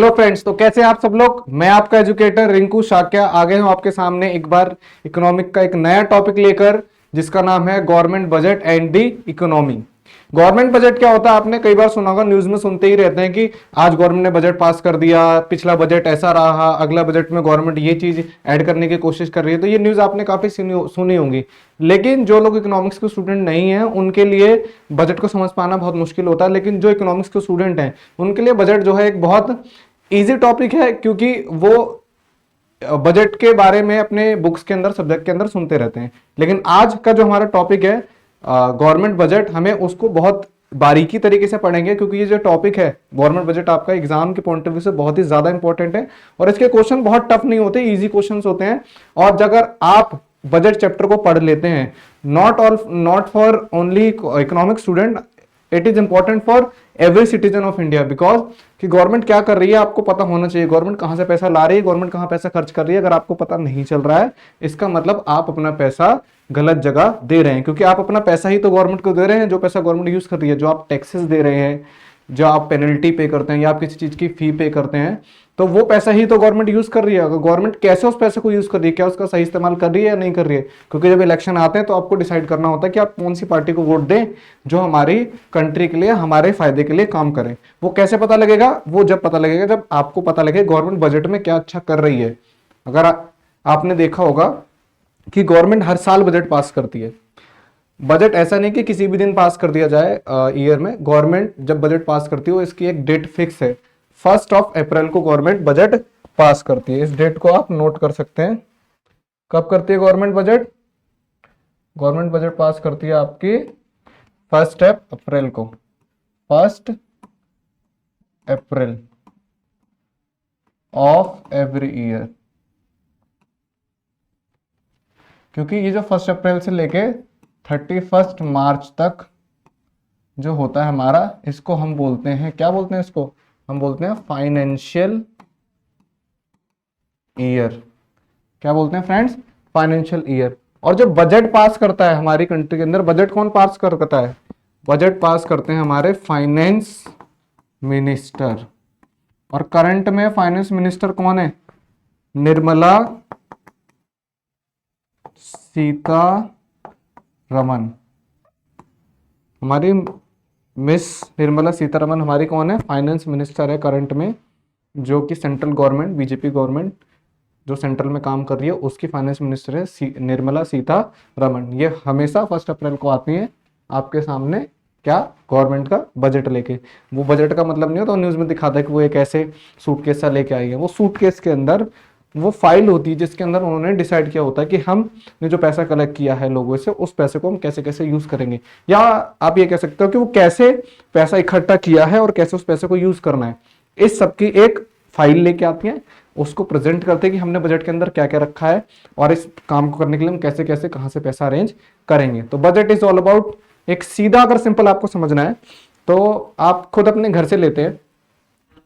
Hello friends, तो कैसे हैं आप सब लोग। मैं आपका एजुकेटर रिंकू शाक्या आ गए हूं आपके सामने एक बार इकोनॉमिक का एक नया टॉपिक लेकर, जिसका नाम है government budget and the economy. Government budget क्या होता है, आपने कई बार सुना होगा, न्यूज में सुनते ही रहते हैं कि आज गवर्नमेंट ने बजट पास कर दिया, पिछला बजट ऐसा रहा, अगला बजट में गवर्नमेंट ये चीज ऐड करने की कोशिश कर रही है। तो ये न्यूज आपने काफी सुनी होंगी। लेकिन जो लोग इकोनॉमिक्स के स्टूडेंट नहीं हैं उनके लिए बजट को समझ पाना बहुत मुश्किल होता है। लेकिन जो इकोनॉमिक्स के स्टूडेंट हैं उनके लिए बजट जो है एक बहुत इजी टॉपिक है, क्योंकि वो बजट के बारे में अपने बुक्स के अंदर, सब्जेक्ट के अंदर सुनते रहते हैं। लेकिन आज का जो हमारा टॉपिक है गवर्नमेंट बजट, हमें उसको बहुत बारीकी तरीके से पढ़ेंगे, क्योंकि ये जो टॉपिक है गवर्नमेंट बजट आपका एग्जाम के पॉइंट ऑफ व्यू से बहुत ही ज्यादा इंपॉर्टेंट है। और इसके क्वेश्चन बहुत टफ नहीं होते, इजी क्वेश्चंस होते हैं। और अगर आप बजट चैप्टर को पढ़ लेते हैं, not for only economic student, it is important for every citizen of India. Because कि गवर्नमेंट क्या कर रही है आपको पता होना चाहिए, गवर्नमेंट कहां से पैसा ला रही है, गवर्नमेंट कहां पैसा खर्च कर रही है। अगर आपको पता नहीं चल रहा है, इसका मतलब आप अपना पैसा गलत जगह दे रहे हैं, क्योंकि आप अपना पैसा ही तो गवर्नमेंट को दे रहे हैं, जो पैसा गवर्नमेंट यूज कर रही है, जो आप टैक्सेस दे रहे हैं, जो आप पेनल्टी पे करते हैं या आप किसी चीज की फी पे करते हैं, तो वो पैसा ही तो गवर्नमेंट यूज कर रही है। अगर गवर्नमेंट कैसे उस पैसे को यूज कर रही है, क्या उसका सही इस्तेमाल कर रही है या नहीं कर रही है, क्योंकि जब इलेक्शन आते हैं तो आपको डिसाइड करना होता है कि आप कौन सी पार्टी को वोट दें जो हमारी कंट्री के लिए, हमारे फायदे के लिए काम करें। वो कैसे पता लगेगा, वो जब पता लगेगा जब आपको पता लगे गवर्नमेंट बजट में क्या अच्छा कर रही है। अगर आपने देखा होगा कि गवर्नमेंट हर साल बजट पास करती है। बजट ऐसा नहीं कि किसी भी दिन पास कर दिया जाए ईयर में। गवर्नमेंट जब बजट पास करती है इसकी एक डेट फिक्स है, 1 अप्रैल को गवर्नमेंट बजट पास करती है। इस डेट को आप नोट कर सकते हैं। कब करती है government budget? Government budget pass करती है आपकी 1 अप्रैल को, 1 अप्रैल ऑफ एवरी ईयर। क्योंकि ये जो 1 अप्रैल से लेके 31 मार्च तक जो होता है हमारा, इसको हम बोलते हैं, क्या बोलते हैं इसको? हम बोलते हैं फाइनेंशियल ईयर। क्या बोलते हैं फ्रेंड्स? Financial year. और जब बजट पास करता है हमारी कंट्री के अंदर, बजट कौन पास करता है? बजट पास करते हैं हमारे फाइनेंस मिनिस्टर। और करंट में फाइनेंस मिनिस्टर कौन है? निर्मला सीतारमन। हमारी मिस निर्मला सीतारमन हमारी कौन है? फाइनेंस मिनिस्टर है करंट में, जो कि सेंट्रल गवर्नमेंट, बीजेपी गवर्नमेंट जो सेंट्रल में काम कर रही है उसकी फाइनेंस मिनिस्टर है निर्मला सीतारमन। ये हमेशा 1 अप्रैल को आती है आपके सामने, क्या? गवर्नमेंट का बजट लेके। वो बजट का मतलब नहीं होता, न्यूज में दिखाता है कि वो एक ऐसे सूटकेस सा लेके आई है। वो सूटकेस के अंदर वो फाइल होती है जिसके अंदर उन्होंने डिसाइड किया होता है कि हमने जो पैसा कलेक्ट किया है लोगों से, उस पैसे को हम कैसे कैसे यूज करेंगे। या आप ये कह सकते हो कि वो कैसे पैसा इकट्ठा किया है और कैसे उस पैसे को यूज करना है। इस सब की एक फाइल लेके आती है, उसको प्रेजेंट करते हैं कि हमने बजट के अंदर क्या क्या रखा है और इस काम को करने के लिए हम कैसे कैसे कहां से पैसा अरेंज करेंगे। तो बजट इज ऑल अबाउट, एक सीधा अगर सिंपल आपको समझना है तो आप खुद अपने घर से लेते हैं।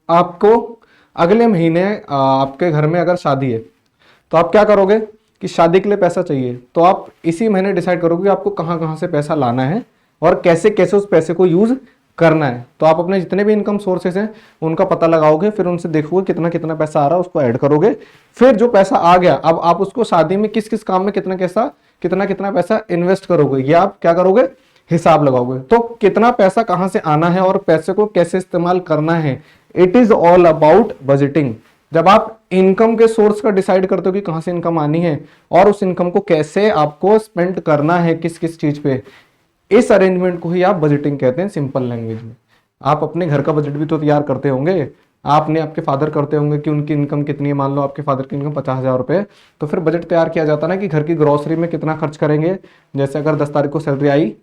आपको अगले महीने आपके घर में अगर शादी है तो आप क्या करोगे कि शादी के लिए पैसा चाहिए, तो आप इसी महीने डिसाइड करोगे कि आपको कहां कहां से पैसा लाना है और कैसे कैसे उस पैसे को यूज करना है। तो आप अपने जितने भी इनकम सोर्सेस हैं उनका पता लगाओगे, फिर उनसे देखोगे कितना कितना पैसा आ रहा है, उसको ऐड करोगे। फिर जो पैसा आ गया, अब आप उसको शादी में किस किस काम में कितना कितना पैसा इन्वेस्ट करोगे, ये आप क्या करोगे? हिसाब लगाओगे। तो कितना पैसा कहां से आना है और पैसे को कैसे इस्तेमाल करना है, it is all about budgeting. जब आप इनकम के सोर्स का डिसाइड करते हो कि कहां से इनकम आनी है और उस इनकम को कैसे आपको स्पेंड करना है, किस किस चीज पे, इस अरेंजमेंट को ही आप बजटिंग कहते हैं सिंपल लैंग्वेज में। आप अपने घर का बजट भी तो तैयार करते होंगे, आपने आपके फादर करते होंगे कि उनकी इनकम कितनी है। मान लो आपके फादर की इनकम 50,000 रुपए, तो फिर बजट तैयार किया जाता ना कि घर की ग्रोसरी में कितना खर्च करेंगे। जैसे अगर 10 तारीख को सैलरी आई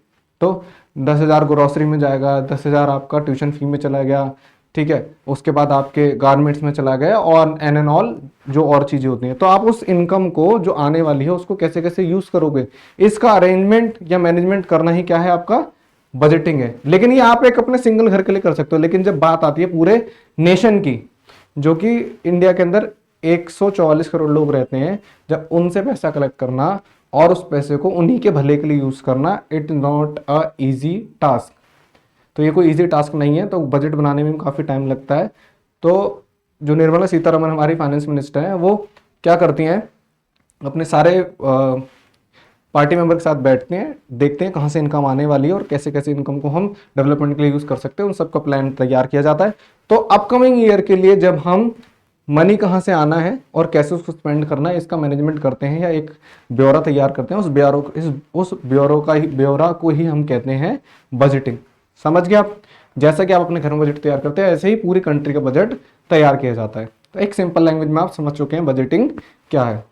तो 10,000 ग्रोसरी में जाएगा, 10,000 आपका ट्यूशन फी में चला गया, ठीक है, उसके बाद आपके गारमेंट्स में चला गया और एंड ऑल जो और चीजें होती हैं। तो आप उस इनकम को जो आने वाली है उसको कैसे कैसे यूज करोगे, इसका अरेंजमेंट या मैनेजमेंट करना ही क्या है? आपका बजटिंग है। लेकिन ये आप एक अपने सिंगल घर के लिए कर सकते हो, लेकिन जब बात आती है पूरे नेशन की, जो कि इंडिया के अंदर 144 करोड़ लोग रहते हैं, जब उनसे पैसा कलेक्ट करना और उस पैसे को उन्हीं के भले के लिए यूज करना, it not a easy task. तो ये कोई इजी टास्क नहीं है, तो बजट बनाने में काफ़ी टाइम लगता है। तो जो निर्मला सीतारमण हमारी फाइनेंस मिनिस्टर है, वो क्या करती हैं, अपने सारे पार्टी मेंबर के साथ बैठते हैं, देखते हैं कहाँ से इनकम आने वाली है और कैसे कैसे इनकम को हम डेवलपमेंट के लिए यूज कर सकते हैं, उन सबका प्लान तैयार किया जाता है। तो अपकमिंग ईयर के लिए जब हम मनी कहाँ से आना है और कैसे उसको स्पेंड करना है, इसका मैनेजमेंट करते हैं या एक ब्यौरा तैयार करते हैं, उस ब्यौरा को ही हम कहते हैं बजटिंग। समझ गए आप? जैसा कि आप अपने घर में बजट तैयार करते हैं, ऐसे ही पूरी कंट्री का बजट तैयार किया जाता है। तो एक सिंपल लैंग्वेज में आप समझ चुके हैं बजटिंग क्या है।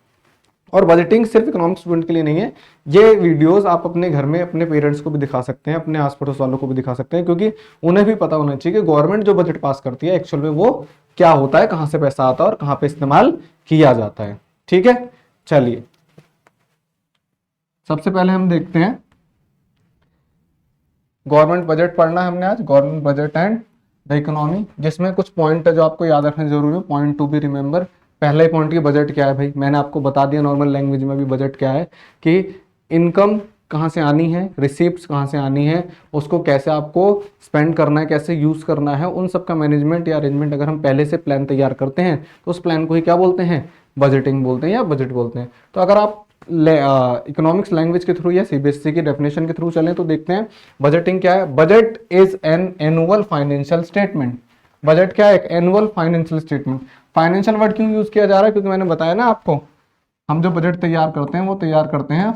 और बजटिंग सिर्फ इकोनॉमिक्स स्टूडेंट के लिए नहीं है, ये वीडियोस आप अपने घर में अपने पेरेंट्स को भी दिखा सकते हैं, अपने आस पड़ोस वालों को भी दिखा सकते हैं, क्योंकि उन्हें भी पता होना चाहिए कि गवर्नमेंट जो बजट पास करती है एक्चुअल में वो क्या होता है, कहां से पैसा आता है और कहां पे इस्तेमाल किया जाता है। ठीक है, चलिए सबसे पहले हम देखते हैं गवर्नमेंट बजट पढ़ना है हमने आज, government budget and the economy, जिसमें कुछ पॉइंट है जो आपको याद रखने जरूरी है। पॉइंट टू बी रिमेंबर, पहला ही पॉइंट की बजट क्या है भाई, मैंने आपको बता दिया नॉर्मल लैंग्वेज में भी बजट क्या है, कि इनकम कहाँ से आनी है, रिसीप्ट्स कहाँ से आनी है, उसको कैसे आपको स्पेंड करना है, कैसे यूज करना है, उन सब का मैनेजमेंट या अरेंजमेंट अगर हम पहले से प्लान तैयार करते हैं तो उस प्लान को ही क्या बोलते हैं, बजटिंग बोलते हैं या बजट बोलते हैं। तो अगर आप इकोनॉमिक्स लैंग्वेज के थ्रू या सीबीएसई की डेफिनेशन के थ्रू चलें तो देखते हैं बजटिंग क्या है। Budget is an annual financial statement. Budget क्या है, एक annual financial statement. Financial word क्यों यूज किया जा रहा है, क्योंकि मैंने बताया ना आपको, हम जो बजट तैयार करते हैं वो तैयार करते हैं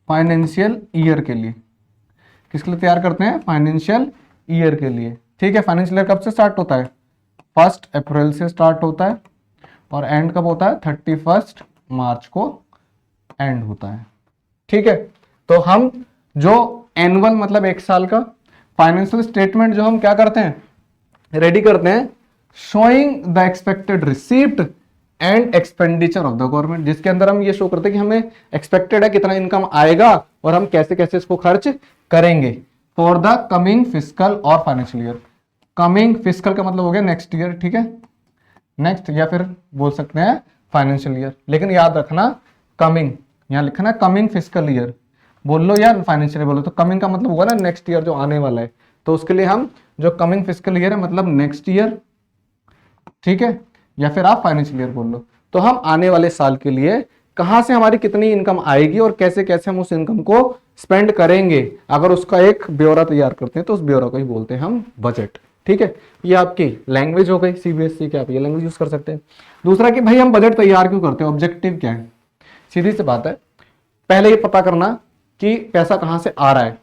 फाइनेंशियल ईयर के लिए। किसके लिए तैयार करते हैं, फाइनेंशियल ईयर के लिए। ठीक है, फाइनेंशियल ईयर कब से स्टार्ट होता है, 1 अप्रैल से स्टार्ट होता है और एंड कब होता है, 31 मार्च को एंड होता है। ठीक है, तो हम जो एनुअल मतलब एक साल का फाइनेंशियल स्टेटमेंट जो हम क्या करते हैं, रेडी करते हैं, showing the expected receipt and expenditure of the government, जिसके अंदर हम ये शो करते हैं कि हमें एक्सपेक्टेड है कितना इनकम आएगा और हम कैसे कैसे इसको खर्च करेंगे फॉर द कमिंग फिस्कल और फाइनेंशियल ईयर। कमिंग फिस्कल का मतलब हो गया नेक्स्ट ईयर, ठीक है, नेक्स्ट, या फिर बोल सकते हैं फाइनेंशियल ईयर, लेकिन याद रखना कमिंग, यहां लिखना कमिंग फिस्कल ईयर बोल लो या फाइनेंशियल बोलो, तो कमिंग का मतलब होगा ना नेक्स्ट ईयर जो आने वाला है, तो उसके लिए हम जो कमिंग फिस्कल ईयर है मतलब नेक्स्ट ईयर, ठीक है, या फिर आप फाइनेंशियल ईयर बोल लो। तो हम आने वाले साल के लिए कहां से हमारी कितनी इनकम आएगी और कैसे कैसे हम उस इनकम को स्पेंड करेंगे, अगर उसका एक ब्यौरा तैयार करते हैं तो उस ब्यौरा को ही बोलते हैं हम बजट। ठीक है, ये आपकी लैंग्वेज हो गई सीबीएसई की, आप ये लैंग्वेज यूज कर सकते हैं। दूसरा कि भाई हम बजट तैयार क्यों करते हैं, ऑब्जेक्टिव क्या है, सीधी सी बात है, पहले ये पता करना कि पैसा कहां से आ रहा है,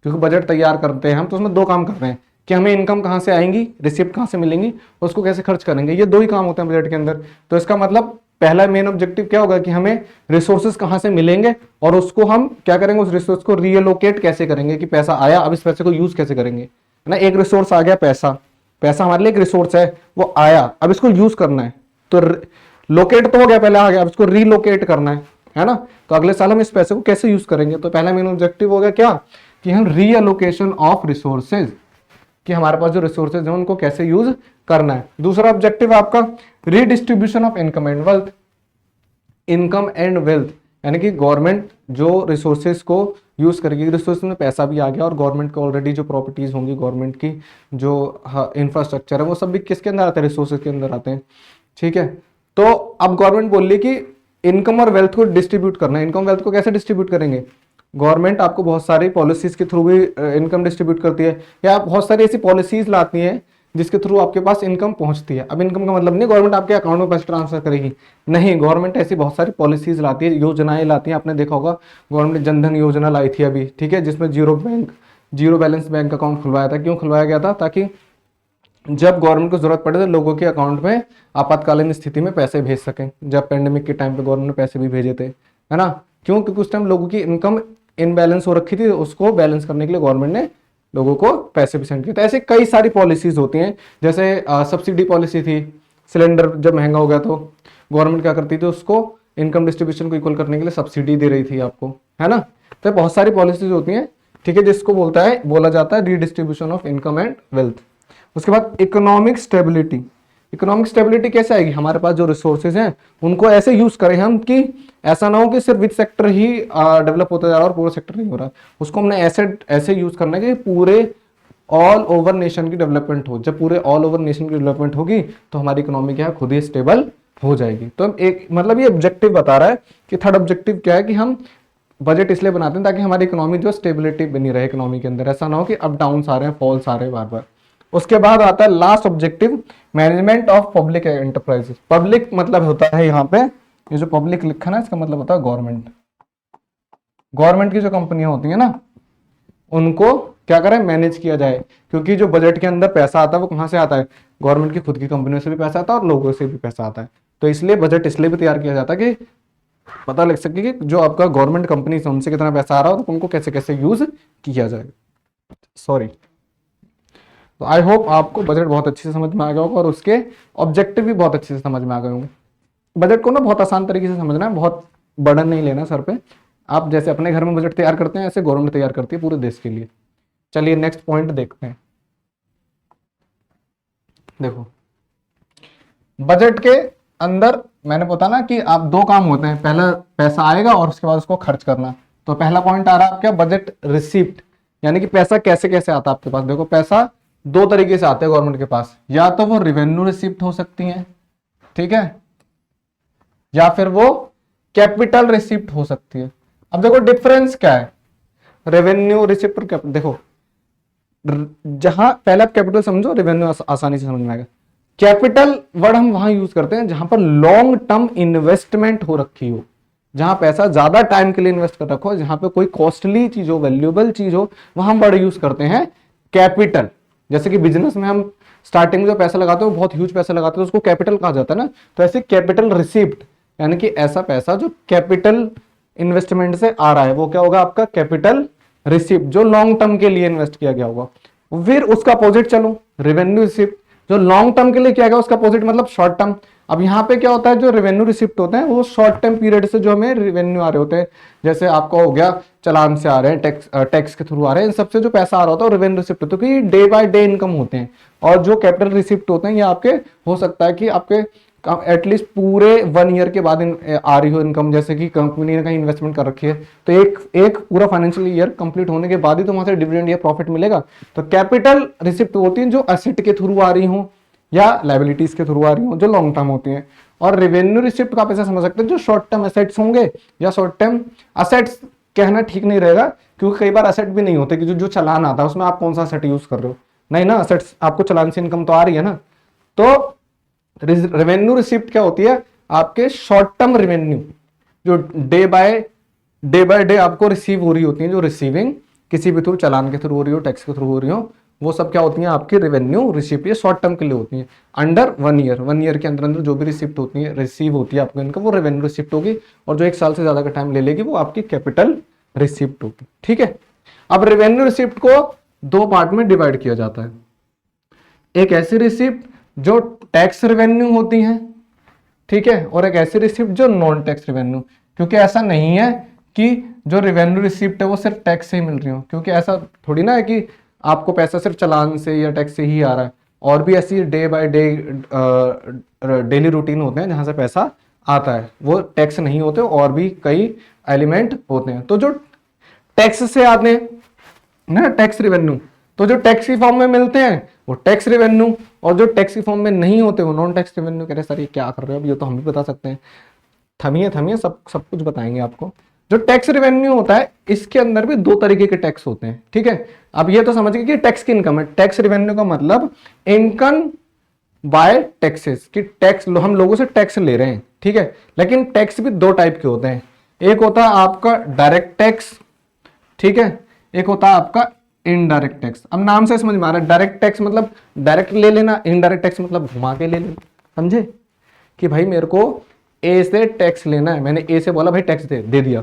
क्योंकि बजट तैयार करते हैं हम तो उसमें दो काम कर रहे हैं कि हमें इनकम कहां से आएंगी, रिसिप्ट कहां से मिलेंगी, उसको कैसे खर्च करेंगे, ये दो ही काम होते हैं बजट के अंदर। तो इसका मतलब पहला मेन ऑब्जेक्टिव क्या होगा कि हमें रिसोर्सेज कहां से मिलेंगे और उसको हम क्या करेंगे, उस रिसोर्स को रीएलोकेट कैसे करेंगे, कि पैसा आया अब इस पैसे को यूज कैसे करेंगे, है ना। एक रिसोर्स आ गया पैसा, पैसा हमारे लिए एक रिसोर्स है, वो आया, अब इसको यूज करना है, तो लोकेट तो हो गया, पहले आ गया, अब इसको रीलोकेट करना है ना। तो अगले साल हम इस पैसे को कैसे यूज करेंगे, तो पहला मेन ऑब्जेक्टिव हो गया क्या, कि हम रीअलोकेशन ऑफ रिसोर्सेज, कि हमारे पास जो रिसोर्सेज हैं उनको कैसे यूज करना है। दूसरा ऑब्जेक्टिव आपका redistribution of income and wealth. Income and wealth यानी कि गवर्नमेंट जो रिसोर्सेज को यूज करेगी, रिसोर्सेज में पैसा भी आ गया और गवर्नमेंट को ऑलरेडी जो प्रॉपर्टीज होंगी, गवर्नमेंट की जो इंफ्रास्ट्रक्चर है वो सब भी किसके अंदर आते हैं, रिसोर्सेज के अंदर आते हैं। ठीक है, तो अब गवर्नमेंट बोल रही कि इनकम और वेल्थ को डिस्ट्रीब्यूट करना है। इनकम वेल्थ को कैसे डिस्ट्रीब्यूट करेंगे, गवर्नमेंट आपको बहुत सारी पॉलिसीज के थ्रू भी इनकम डिस्ट्रीब्यूट करती है, या बहुत सारी ऐसी पॉलिसीज लाती है जिसके थ्रू आपके पास इनकम पहुंचती है। अब इनकम का मतलब नहीं गवर्नमेंट आपके अकाउंट में पैसे ट्रांसफर करेगी, नहीं, गवर्नमेंट ऐसी बहुत सारी पॉलिसीज लाती है, योजनाएं लाती है। आपने देखा होगा गवर्नमेंट ने जनधन योजना लाई थी अभी, ठीक है, जिसमें जीरो बैलेंस बैंक अकाउंट खुलवाया था। क्यों खुलवाया गया था, ताकि जब गवर्नमेंट को जरूरत पड़े तो लोगों के अकाउंट में आपातकालीन स्थिति में पैसे भेज सकें। जब पेंडेमिक के टाइम पे गवर्नमेंट ने पैसे भी भेजे थे, है ना, क्यों, क्योंकि उस टाइम लोगों की इनकम इनबैलेंस हो रखी थी, उसको बैलेंस करने के लिए गवर्नमेंट ने लोगों को पैसे भी सेंड किए। तो ऐसे कई सारी पॉलिसीज होती हैं, जैसे सब्सिडी पॉलिसी थी, सिलेंडर जब महंगा हो गया तो गवर्नमेंट क्या करती थी, उसको इनकम डिस्ट्रीब्यूशन को इक्वल करने के लिए सब्सिडी दे रही थी आपको, है ना। तो बहुत सारी पॉलिसीज होती हैं, ठीक है, जिसको बोला जाता है redistribution of income and wealth. उसके बाद इकोनॉमिक स्टेबिलिटी। इकोनॉमिक स्टेबिलिटी कैसे आएगी, हमारे पास जो रिसोर्सेज हैं उनको ऐसे यूज करें हम कि ऐसा ना हो कि सिर्फ विच सेक्टर ही डेवलप होता जा रहा है और पूरा सेक्टर नहीं हो रहा। उसको हमने ऐसे यूज करना है कि पूरे ऑल ओवर नेशन की डेवलपमेंट हो। जब पूरे ऑल ओवर नेशन की डेवलपमेंट होगी तो हमारी इकोनॉमी क्या है, खुद ही स्टेबल हो जाएगी। तो एक मतलब ये ऑब्जेक्टिव बता रहा है कि थर्ड ऑब्जेक्टिव क्या है कि हम बजट इसलिए बनाते हैं ताकि हमारी इकोनॉमी जो स्टेबिलिटी बनी रहे इकोनॉमी के अंदर, ऐसा ना हो कि अप डाउन आ रहे हैं, फॉल्स आ रहे हैं बार बार। उसके बाद आता है last objective, management of public enterprises. Public मतलब होता है यहाँ पे, ये जो पब्लिक लिखा है ना, इसका मतलब होता है गवर्नमेंट। गवर्नमेंट की जो कंपनियां होती है ना, उनको क्या करें, मैनेज किया जाए। क्योंकि जो बजट के अंदर पैसा आता है वो कहाँ से आता है, गवर्नमेंट की खुद की कंपनियों से भी पैसा आता है और लोगों से भी पैसा आता है। तो इसलिए बजट इसलिए भी तैयार किया जाता है कि पता लग सके कि जो आपका गवर्नमेंट कंपनी है उनसे कितना पैसा आ रहा है और उनको कैसे कैसे यूज किया जाए। सॉरी। तो आई होप आपको बजट बहुत अच्छे से समझ में आ गया होगा और उसके ऑब्जेक्टिव भी बहुत अच्छे से समझ में आ गए होंगे। बजट को ना बहुत आसान तरीके से समझना है, बहुत बर्डन नहीं लेना सर पे। आप जैसे अपने घर में बजट तैयार करते हैं ऐसे गवर्नमेंट तैयार करती है पूरे देश के लिए। चलिए नेक्स्ट पॉइंट देखते हैं। देखो बजट के अंदर मैंने बताया ना कि आप दो काम होते हैं, पहला पैसा आएगा और उसके बाद उसको खर्च करना। तो पहला पॉइंट आ रहा है आपका बजट रिसिप्ट, यानी कि पैसा कैसे कैसे आता है आपके पास। देखो पैसा दो तरीके से आता है गवर्नमेंट के पास, या तो वो रिवेन्यू रिसिप्ट हो सकती है, ठीक है, या फिर वो कैपिटल रिसिप्ट हो सकती है। अब देखो डिफरेंस क्या है रेवेन्यू रिसिप्ट और कैपिटल। देखो जहां पहले आप कैपिटल समझो, रेवेन्यू आसानी से समझ में आएगा। कैपिटल वर्ड हम वहां यूज करते हैं जहां पर लॉन्ग टर्म इन्वेस्टमेंट हो रखी हो, जहां पैसा ज्यादा टाइम के लिए इन्वेस्ट कर रखो, जहां पे कोई कॉस्टली चीज हो, वैल्यूएबल चीज हो, वहां हम वर्ड यूज करते हैं कैपिटल। जैसे कि बिजनेस में हम स्टार्टिंग में जो पैसा लगाते हैं वो बहुत ह्यूज पैसा लगाते हैं, उसको कैपिटल कहा जाता है ना। तो ऐसे कैपिटल रिसिप्ट यानी कि ऐसा पैसा जो कैपिटल इन्वेस्टमेंट से आ रहा है वो क्या होगा आपका कैपिटल रिसिप्ट, जो लॉन्ग टर्म के लिए इन्वेस्ट किया गया होगा। फिर उसका अपोजिट चलो रेवेन्यू रिसिप्ट, जो लॉन्ग टर्म के लिए किया गया उसका अपोजिट मतलब शॉर्ट टर्म। अब यहाँ पे क्या होता है, जो रेवेन्यू रिसिप्ट होते हैं वो शॉर्ट टर्म पीरियड से जो हमें रेवेन्यू आ रहे होते हैं, जैसे आपका हो गया चालान से आ रहे हैं, टैक्स के थ्रू आ रहे हैं, इन सबसे जो पैसा आ रहा होता है रेवेन्यू रिसिप्ट होता है, क्योंकि डे बाय डे इनकम होते हैं। और जो कैपिटल रिसिप्ट होते हैं ये आपके हो सकता है कि आपके एटलीस्ट पूरे 1 ईयर के बाद आ रही हो इनकम, जैसे कि कंपनी ने कहीं इन्वेस्टमेंट कर रखी है तो एक पूरा फाइनेंशियल ईयर कंप्लीट होने के बाद ही तो वहां से डिविडेंड या प्रॉफिट मिलेगा। तो कैपिटल रिसिप्ट होती है जो एसेट के थ्रू आ रही हो या लाइबिलिटीज के थ्रू आ रही हो, जो लॉन्ग टर्म होती हैं। और रेवेन्यू रिसिप्ट का आप ऐसा समझ सकते हैं जो शॉर्ट टर्म एसेट्स होंगे, या शॉर्ट टर्म असेट्स कहना ठीक नहीं रहेगा क्योंकि कई बार असेट भी नहीं होते कि जो चालान आता है उसमें आप कौन सा असेट यूज कर रहे हो, नहीं ना, असेट्स आपको चालान से इनकम तो आ रही है ना। तो रेवेन्यू रिसिप्ट क्या होती है, आपके शॉर्ट टर्म रेवेन्यू जो डे बाय डे आपको रिसीव हो रही होती है, जो रिसीविंग किसी भी थ्रू चालान के थ्रू हो रही हो, टैक्स के थ्रू हो रही हो, वो सब क्या होती हैं आपकी रेवेन्यू रिसिप्ट। ये शॉर्ट टर्म के लिए होती है, अंडर 1 ईयर के अंदर अंदर जो भी रिसिप्ट होती है, रिसीव होती है आपको इनकम, वो रेवेन्यू रिसिप्ट होगी। और जो 1 साल से ज्यादा का टाइम ले लेगी वो आपकी कैपिटल रिसिप्ट होगी, ठीक है। अब रेवेन्यू रिसिप्ट को 2 पार्ट में डिवाइड किया जाता है। एक ऐसी रिसिप्ट जो टैक्स रेवेन्यू होती है, ठीक है, और एक ऐसी रिसिप्ट जो नॉन टैक्स रेवेन्यू। क्योंकि ऐसा नहीं है कि जो रेवेन्यू रिसिप्ट है वो सिर्फ टैक्स से ही मिल रही हो, क्योंकि ऐसा थोड़ी ना है कि आपको पैसा सिर्फ चालान से या टैक्स से ही आ रहा है। और भी ऐसी day by day daily routine होते हैं जहां से पैसा आता है, वो टैक्स नहीं होते, और भी कई एलिमेंट होते हैं। तो जो टैक्स से आते हैं ना टैक्स रेवेन्यू, तो जो टैक्स की फॉर्म में मिलते हैं वो टैक्स रेवेन्यू, और जो टैक्स की फॉर्म में नहीं होते वो नॉन टैक्स रेवेन्यू। कह रहे सर ये क्या कर रहे हो, अब ये तो हम भी बता सकते हैं। थमिए सब कुछ बताएंगे आपको। जो टैक्स रेवेन्यू होता है इसके अंदर भी 2 तरीके के टैक्स होते हैं, ठीक है। अब ये तो समझिए कि टैक्स की इनकम है, टैक्स रेवेन्यू का मतलब इनकम बाय टैक्सेस, कि टैक्स हम लोगों से टैक्स ले रहे हैं, ठीक है। लेकिन टैक्स भी 2 टाइप के होते हैं, एक होता है आपका डायरेक्ट टैक्स, ठीक है, एक होता है आपका इनडायरेक्ट टैक्स। अब नाम से समझ में आ रहा है, डायरेक्ट टैक्स मतलब डायरेक्ट ले लेना, इनडायरेक्ट टैक्स मतलब घुमा के ले लेना, समझे कि भाई मेरे को ए से टैक्स लेना है, मैंने ए से बोला भाई टैक्स दे दिया।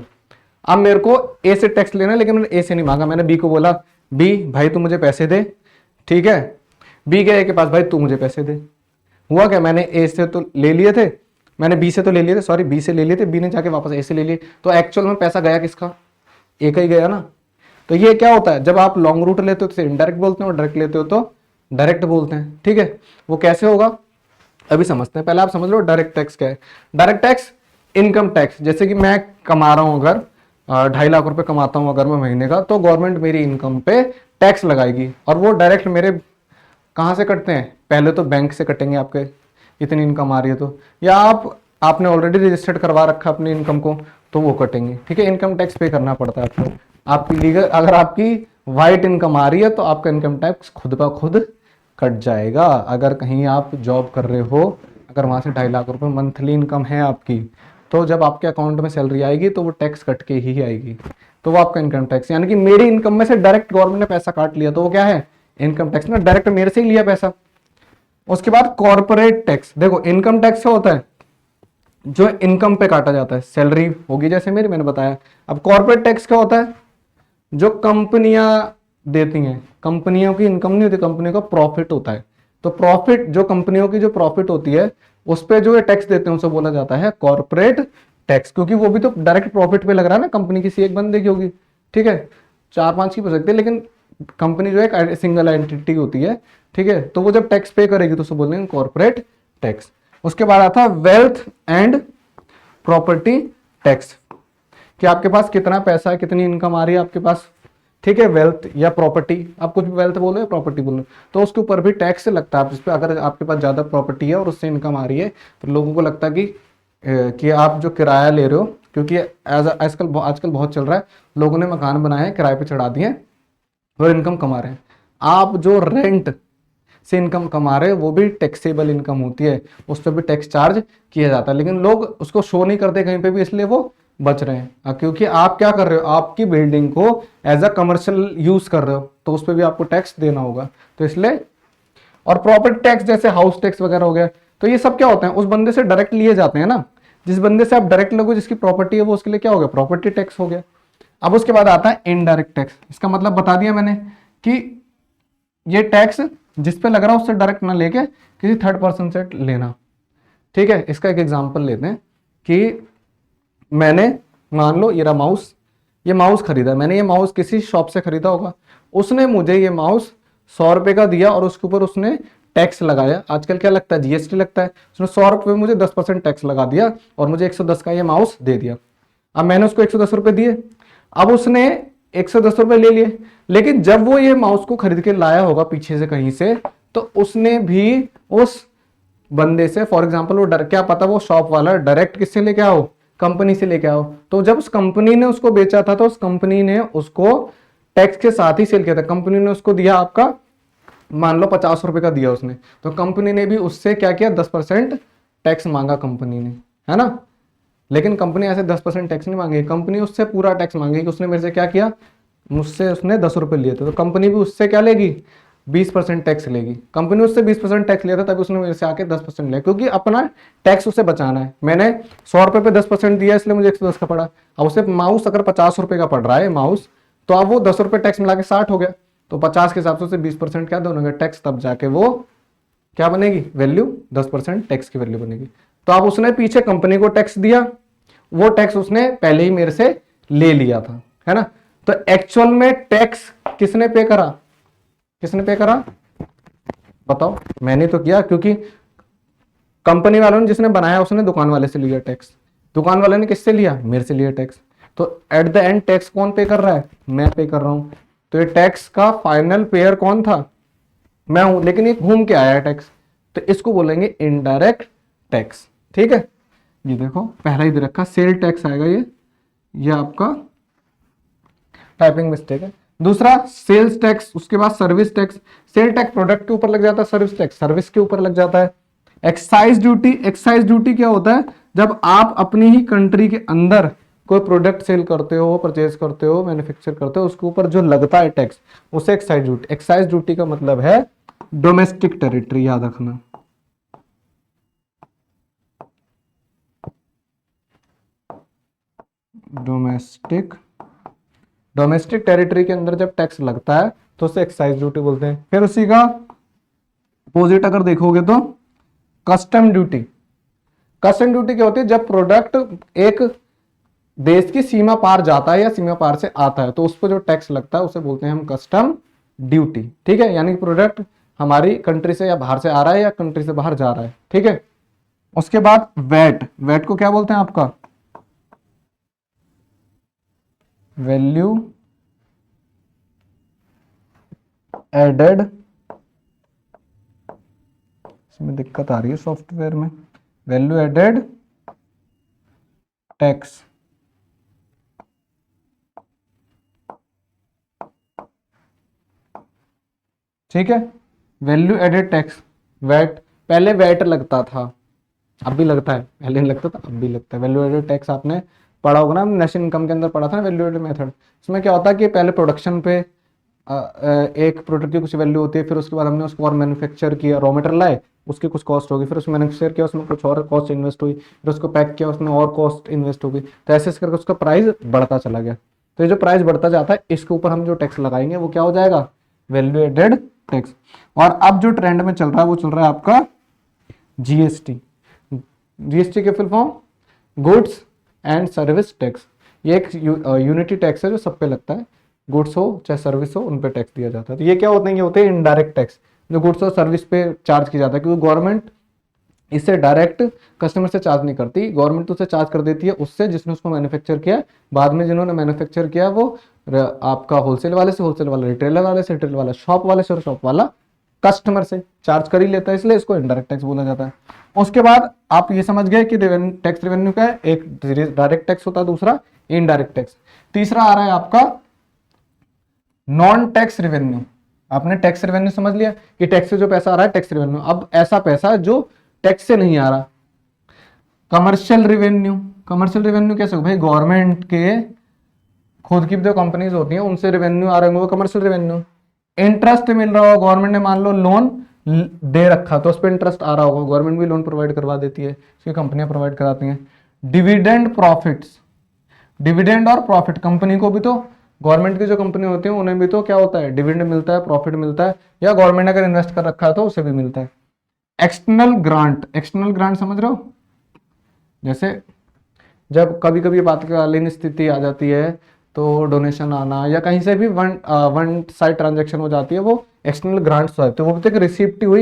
अब मेरे को ए से टैक्स लेना है लेकिन मैंने ए से नहीं मांगा, मैंने बी को बोला बी भाई तू मुझे पैसे दे, ठीक है। बी गए के पास भाई तू मुझे पैसे दे। हुआ क्या, मैंने ए से तो ले लिए थे, मैंने बी से तो ले लिए थे, सॉरी बी से ले लिए थे, बी ने जाके वापस ए से ले लिए, तो एक्चुअल में पैसा गया किसका, ए का ही गया ना। तो ये क्या होता है, जब आप लॉन्ग रूट लेते हो तो इनडायरेक्ट बोलते हैं और डायरेक्ट लेते हो तो डायरेक्ट बोलते हैं, ठीक है। वो कैसे होगा अभी समझते हैं, पहले आप समझ लो डायरेक्ट टैक्स क्या है। डायरेक्ट टैक्स इनकम टैक्स, जैसे कि मैं कमा रहा हूं अगर 2.5 लाख रुपए कमाता हूं अगर मैं महीने का, तो गवर्नमेंट मेरी इनकम पे टैक्स लगाएगी, और वो डायरेक्ट मेरे कहाँ से कटते हैं, पहले तो बैंक से कटेंगे आपके, इतनी इनकम आ रही है तो, या आपने ऑलरेडी रजिस्टर्ड करवा रखा अपनी इनकम को तो वो कटेंगे, ठीक है। इनकम टैक्स पे करना पड़ता है आपको। आपकी लीगल, अगर आपकी वाइट इनकम आ रही है तो आपका इनकम टैक्स खुद ब खुद कट जाएगा। अगर कहीं आप जॉब कर रहे हो, अगर वहाँ से 2.5 लाख रुपए मंथली इनकम है आपकी, तो जब आपके अकाउंट में सैलरी आएगी तो वो टैक्स कट के ही आएगी, तो वो आपका इनकम टैक्स, यानी कि मेरी इनकम में से डायरेक्ट गवर्नमेंट ने पैसा काट लिया तो वो क्या है, इनकम टैक्स ना, डायरेक्ट मेरे से ही लिया पैसा। उसके बाद कॉर्पोरेट टैक्स, देखो इनकम टैक्स क्या होता है, जो इनकम पे काटा जाता है, सैलरी होगी जैसे मेरी, मैंने बताया। अब कॉर्पोरेट टैक्स क्या होता है, जो कंपनियां देती हैं, कंपनियों की इनकम नहीं होती, कंपनियों का प्रॉफिट होता है, तो प्रॉफिट, जो कंपनियों की जो प्रॉफिट होती है उस पे जो टैक्स देते हैं उसे बोला जाता है कॉर्पोरेट टैक्स, क्योंकि वो भी तो डायरेक्ट प्रॉफिट पे लग रहा है ना, कंपनी किसी एक बंदे की होगी, ठीक है, 4-5 की हो सकती है, लेकिन कंपनी जो है सिंगल एंटिटी होती है, ठीक है, तो वो जब टैक्स पे करेगी तो उसे बोलेंगे कॉर्पोरेट टैक्स। उसके बाद आता है वेल्थ एंड प्रॉपर्टी टैक्स, कि आपके पास कितना पैसा है, कितनी इनकम आ रही है आपके पास, ठीक है, वेल्थ या प्रॉपर्टी, आप कुछ भी वेल्थ बोलो या प्रॉपर्टी बोलो, तो उसके ऊपर भी टैक्स लगता है। जिस पे अगर आपके पास ज्यादा प्रॉपर्टी है और उससे इनकम आ रही है तो लोगों को लगता है कि आप जो किराया ले रहे हो, क्योंकि आजकल बहुत चल रहा है, लोगों ने मकान बनाए हैं किराए पे चढ़ा दिए और इनकम कमा रहे हैं। आप जो रेंट से इनकम कमा रहे हैं वो भी टैक्सेबल इनकम होती है, उस पर भी टैक्स चार्ज किया जाता है, लेकिन लोग उसको शो नहीं करते कहीं पे भी, इसलिए वो बच रहे हैं। क्योंकि आप क्या कर रहे हो, आपकी बिल्डिंग को एज अ कमर्शियल यूज कर रहे हो तो उस पर भी आपको टैक्स देना होगा, तो इसलिए। और प्रॉपर्टी टैक्स जैसे हाउस टैक्स वगैरह हो गया, तो ये सब क्या होते हैं, उस बंदे से डायरेक्ट लिए जाते हैं ना, जिस बंदे से आप डायरेक्ट लोगे, जिसकी प्रॉपर्टी है, वो उसके लिए क्या हो गया, प्रॉपर्टी टैक्स हो गया। अब उसके बाद आता है इनडायरेक्ट टैक्स, इसका मतलब बता दिया मैंने कि ये टैक्स जिस पे लग रहा है उससे डायरेक्ट ना लेके किसी थर्ड पर्सन से लेना, ठीक है। इसका एक एग्जांपल लेते हैं कि मैंने, मान लो ये रहा माउस, ये माउस खरीदा, मैंने ये माउस किसी शॉप से खरीदा होगा, उसने मुझे ये माउस 100 रुपए का दिया और उसके ऊपर उसने टैक्स लगाया। आजकल क्या लगता है, जीएसटी लगता है, उसने 100 रुपए मुझे 10% टैक्स लगा दिया और मुझे 110 का ये माउस दे दिया। अब मैंने उसको 110 रुपए दिए, अब उसने 110 रुपए ले लिए, लेकिन जब वो ये माउस को खरीद के लाया होगा पीछे से कहीं से, तो उसने भी उस बंदे से, फॉर एग्जाम्पल वो क्या पता वो शॉप वाला डायरेक्ट किससे लेके आओ, कंपनी से लेके आओ, तो जब उस कंपनी ने उसको बेचा था तो उस कंपनी ने उसको टैक्स के साथ ही सेल किया था। कंपनी ने उसको दिया आपका, मान लो 50 रुपए का दिया उसने, तो कंपनी ने भी उससे क्या किया, 10% टैक्स मांगा कंपनी ने, है ना। लेकिन कंपनी ऐसे 10% टैक्स नहीं मांगेगी, कंपनी उससे पूरा टैक्स मांगेगी कि उसने मेरे से क्या किया, मुझसे उसने 10 रुपए लिए थे, तो कंपनी भी उससे क्या लेगी, 20% टैक्स लेगी। कंपनी उससे 20% टैक्स लिया था तभी उसने मेरे से आके 10% लिया, क्योंकि अपना टैक्स उसे बचाना है। मैंने 100 रुपए पे 10% दिया इसलिए मुझे 110 का पड़ा। अब उसे माउस अगर 50 रुपए का पड़ रहा है माउस, तो अब वो 10 रुपए टैक्स मिला के 60 हो गया, तो 50 के हिसाब से उसे 20% क्या दोगे टैक्स, तब जाके वो क्या बनेगी, वैल्यू 10% टैक्स की वैल्यू बनेगी। तो अब उसने पीछे कंपनी को टैक्स दिया, वो टैक्स उसने पहले ही मेरे से ले लिया था, है ना। तो एक्चुअल में टैक्स किसने पे करा, किसने पे करा बताओ, मैंने तो किया, क्योंकि कंपनी वालों ने, जिसने बनाया उसने दुकान वाले से लिया टैक्स, दुकान वाले ने किससे लिया, मेरे से लिया टैक्स, तो एट द एंड टैक्स कौन पे कर रहा है, मैं पे कर रहा हूं। तो ये टैक्स का फाइनल पेयर कौन था, मैं हूं, लेकिन ये घूम के आया है टैक्स, तो इसको बोलेंगे इनडायरेक्ट टैक्स, ठीक है। ये देखो पहला ही दे रखा, सेल टैक्स आएगा ये आपका टाइपिंग मिस्टेक है। दूसरा सेल्स टैक्स, उसके बाद service tax. Sale tax product के ऊपर लग जाता है, सर्विस टैक्स सर्विस के ऊपर लग जाता है। एक्साइज ड्यूटी, एक्साइज ड्यूटी क्या होता है, जब आप अपनी ही कंट्री के अंदर कोई प्रोडक्ट सेल करते हो, परचेज करते हो, मैन्युफैक्चर करते हो, उसके ऊपर जो लगता है टैक्स, उसे एक्साइज ड्यूटी। एक्साइज ड्यूटी का मतलब है डोमेस्टिक टेरिटरी, याद रखना। डोमेस्टिक टेरिटरी के अंदर जब टैक्स लगता है तो उसे एक्साइज ड्यूटी बोलते हैं। फिर उसी का अपोजिट अगर देखोगे तो कस्टम ड्यूटी। कस्टम ड्यूटी क्या होती है, जब प्रोडक्ट एक देश की सीमा पार जाता है या सीमा पार से आता है तो उस पर जो टैक्स लगता है उसे बोलते हैं हम कस्टम ड्यूटी, ठीक है। यानी कि प्रोडक्ट हमारी कंट्री से या बाहर से आ रहा है या कंट्री से बाहर जा रहा है, ठीक है। उसके बाद वैट, वैट को क्या बोलते हैं आपका, वैल्यू एडेड, इसमें दिक्कत आ रही है सॉफ्टवेयर में, वैल्यू एडेड टैक्स। ठीक है, वैल्यू एडेड टैक्स, वैट, पहले वैट लगता था, अब भी लगता है, पहले नहीं लगता था अब भी लगता है। वैल्यू एडेड टैक्स आपने पढ़ा होगा ना, नेशनल इनकम के अंदर पढ़ा था ना वैल्यू एडेड मेथड। इसमें क्या होता है कि पहले प्रोडक्शन पे एक प्रोडक्ट की कुछ वैल्यू होती है, फिर उसके बाद हमने उसको और मैन्युफैक्चर किया, रॉ मटेरियल लाए, उसकी कुछ कॉस्ट होगी, फिर उसमें मैन्युफैक्चर किया, उसमें कुछ और कॉस्ट इन्वेस्ट हुई, फिर उसको पैक किया, उसमें और कॉस्ट इन्वेस्ट हो गई, तो ऐसे ऐसे करके उसका प्राइस बढ़ता चला गया। तो ये जो प्राइस बढ़ता जाता है, इसके ऊपर हम जो टैक्स लगाएंगे वो क्या हो जाएगा, वैल्यू एडेड टैक्स। और अब जो ट्रेंड में चल रहा है वो चल रहा है आपका जीएसटी। जीएसटी के full form goods and service tax. ये एक यूनिटी टैक्स है जो सब पे लगता है, गुड्स हो चाहे सर्विस हो उन पे टैक्स दिया जाता है। तो ये क्या होते हैं, ये होते हैं इनडायरेक्ट टैक्स, जो गुड्स और सर्विस पे चार्ज किया जाता है, क्योंकि गवर्नमेंट इससे डायरेक्ट कस्टमर से चार्ज नहीं करती, गवर्नमेंट तो उससे चार्ज कर देती है उससे जिसने उसको मैन्युफैक्चर किया, बाद में जिन्होंने मैन्युफैक्चर किया वो आपका होलसेल वाले से, होलसेल वाला रिटेलर वाले से, रिटेल वाला शॉप वाले से, और शॉप वाला कस्टमर से चार्ज कर ही लेता है, इसलिए इसको इनडायरेक्ट टैक्स बोला जाता है। उसके बाद आप ये समझ गए कि टैक्स रेवेन्यू का है, एक डायरेक्ट टैक्स होता है, दूसरा इनडायरेक्ट टैक्स। तीसरा आ रहा है आपका नॉन टैक्स रेवेन्यू। आपने टैक्स रेवेन्यू समझ लिया कि टैक्स से जो पैसा आ रहा है टैक्स रेवेन्यू। अब ऐसा पैसा जो टैक्स से नहीं आ रहा, कमर्शियल रेवेन्यू। कमर्शियल रेवेन्यू कैसे हो भाई, गवर्नमेंट के खुद की जो कंपनीज होती हैं उनसे रेवेन्यू आ रहे होंगे, वो कमर्शियल रेवेन्यू। इंटरेस्ट मिल रहा होगा, गवर्नमेंट ने मान लो लोन दे रखा तो उस पर इंटरेस्ट आ रहा होगा, गवर्नमेंट भी लोन प्रोवाइड करवा देती है, इसकी कंपनियां प्रोवाइड कराती हैं। डिविडेंड प्रॉफिट्स, डिविडेंड और प्रॉफिट, कंपनी को भी तो, गवर्नमेंट की जो कंपनी होती है उन्हें भी तो क्या होता है, डिविडेंड मिलता है, प्रॉफिट मिलता है, या गवर्नमेंट अगर इन्वेस्ट कर रखा है तो उसे भी मिलता है। एक्सटर्नल ग्रांट, एक्सटर्नल ग्रांट समझ रहे हो, जैसे जब कभी कभी आपातकालीन स्थिति आ जाती है तो डोनेशन आना, या कहीं से भी वन साइड ट्रांजैक्शन हो जाती है, वो एक्सटर्नल ग्रांट्स होते हैं, वो भी तो एक रिसिप्ट हुई।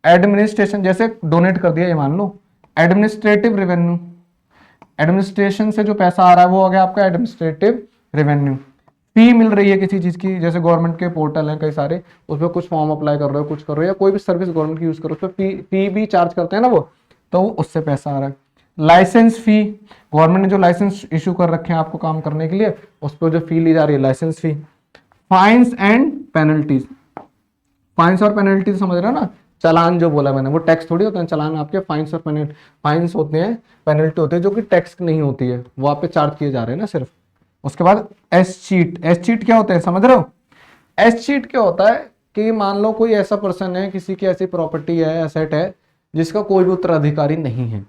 एडमिनिस्ट्रेशन, जैसे डोनेट कर दिया ये मान लो, एडमिनिस्ट्रेटिव रेवेन्यू, एडमिनिस्ट्रेशन से जो पैसा आ रहा है वो हो गया आपका एडमिनिस्ट्रेटिव रेवेन्यू। फी मिल रही है किसी चीज की, जैसे गवर्नमेंट के पोर्टल हैं कई सारे, उसमें कुछ फॉर्म अप्लाई कर रहे हो, कुछ कर रहे हो, या कोई भी सर्विस गवर्नमेंट की यूज करो, उस पर फी भी चार्ज करते हैं ना वो, तो उससे पैसा आ रहा है। लाइसेंस फी, गवर्नमेंट ने जो लाइसेंस इशू कर रखे हैं आपको काम करने के लिए, उस पर जो फी ली जा रही है license fee. Fines and penalties, fines और पेनल्टीज समझ रहे हो ना, चालान जो बोला मैंने वो टैक्स थोड़ी होता है, चालान आपके फाइन्स और पेनल्टी, फाइन्स होते हैं, पेनल्टी होती है जो कि टैक्स नहीं होती है, वो आप पे चार्ज किए जा रहे हैं ना सिर्फ। उसके बाद एस चीट, एस चीट क्या होता है समझ रहे हो, एस चीट क्या होता है कि मान लो कोई ऐसा पर्सन है, किसी की ऐसी प्रॉपर्टी है, एसेट है, जिसका कोई भी उत्तराधिकारी नहीं है,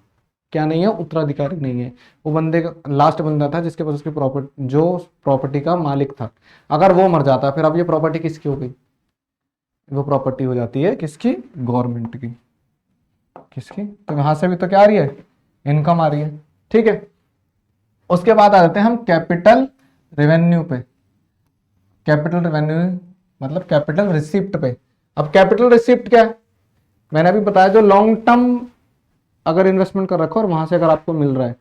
क्या नहीं है, उत्तराधिकारी नहीं है, वो बंदे का लास्ट बंदा था जिसके पास उसकी प्रॉपर्टी, जो प्रॉपर्टी का मालिक था, अगर वो मर जाता है, फिर अब ये प्रॉपर्टी किसकी हो गई, वो प्रॉपर्टी हो जाती है किसकी, गवर्नमेंट की, किसकी, तो यहां से भी तो क्या आ रही है, इनकम आ रही है। ठीक है, उसके बाद आ जाते हैं हम कैपिटल रेवेन्यू पे। कैपिटल रेवेन्यू मतलब कैपिटल रिसिप्ट पे। अब कैपिटल रिसिप्ट क्या है, मैंने अभी बताया, जो लॉन्ग टर्म अगर इन्वेस्टमेंट कर रखो और वहां से अगर आपको मिल रहा है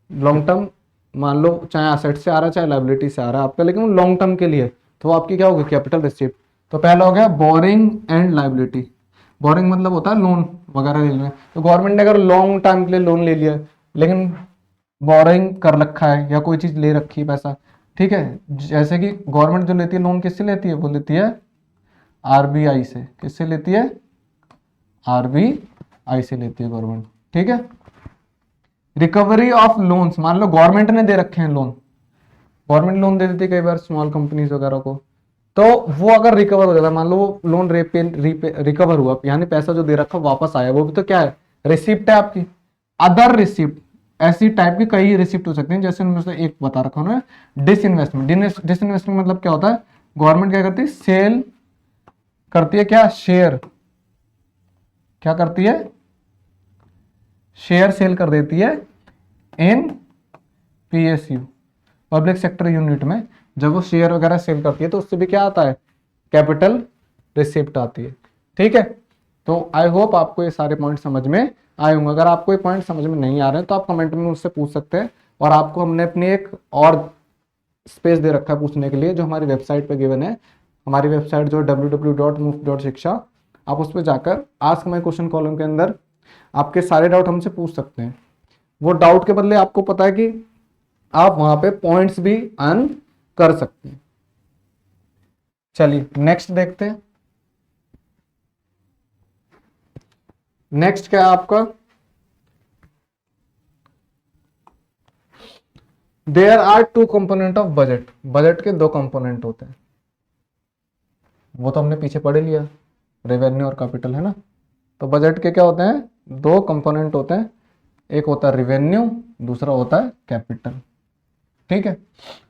लॉन्ग टर्म, मान लो चाहे एसेट से आ रहा है चाहे लाइबिलिटी से आ रहा है आपका, लेकिन वो लॉन्ग टर्म के लिए, तो आपकी क्या होगी, कैपिटल रिसिप्ट। तो पहला हो गया बोरिंग एंड लाइबिलिटी। बोरिंग मतलब होता है लोन वगैरह ले लेना, तो गवर्नमेंट ने अगर लॉन्ग टाइम के लिए लोन ले लिया, लेकिन बोरिंग कर रखा है या कोई चीज ले रखी है पैसा, ठीक है, जैसे कि गवर्नमेंट जो लेती है लोन किससे लेती है, वो लेती है आरबीआई से, किससे लेती है, आरबीआई से लेती है गवर्नमेंट। ठीक है, रिकवरी ऑफ लोन्स, मान लो गवर्नमेंट ने दे रखे हैं लोन, गवर्नमेंट लोन दे देती है कई बार स्मॉल कंपनीज वगैरह को, तो वो अगर रिकवर हो जाता है, मान लो वो लोन रिकवर हुआ, यानी पैसा जो दे रखा वापस आया, वो भी तो क्या है, रिसिप्ट है आपकी। अदर रिसिप्ट, ऐसी टाइप की कई रिसिप्ट हो सकती हैं, जैसे उनमें से एक बता रखा हूं, डिसइन्वेस्टमेंट। डिसइन्वेस्टमेंट मतलब क्या होता है, गवर्नमेंट क्या करती है, सेल करती है, क्या, शेयर, क्या करती है, शेयर सेल कर देती है इन पीएसयू, पब्लिक सेक्टर यूनिट में। जब वो शेयर वगैरह सेल करती है तो उससे भी क्या आता है, कैपिटल रिसिप्ट आती है। ठीक है, तो आई होप आपको ये सारे पॉइंट समझ में आए होंगे। अगर आपको ये पॉइंट समझ में नहीं आ रहे हैं तो आप कमेंट में मुझसे पूछ सकते हैं, और आपको हमने अपनी एक और स्पेस दे रखा है पूछने के लिए, जो हमारी वेबसाइट पे गिवन है, हमारी वेबसाइट जो www.muft.shiksha, आप उस पर जाकर आस्क माई क्वेश्चन कॉलम के अंदर आपके सारे डाउट हमसे पूछ सकते हैं। वो डाउट के बदले आपको पता है कि आप वहां पे पॉइंट्स भी अर्न कर सकते हैं। चलिए नेक्स्ट देखते हैं। नेक्स्ट क्या है आपका, there are two component of budget. Budget के दो कंपोनेंट होते हैं, वो तो हमने पीछे पढ़ लिया, रेवेन्यू और कैपिटल, है ना। तो बजट के क्या होते हैं, दो कंपोनेंट होते हैं, एक होता है रेवेन्यू, दूसरा होता है कैपिटल। ठीक है,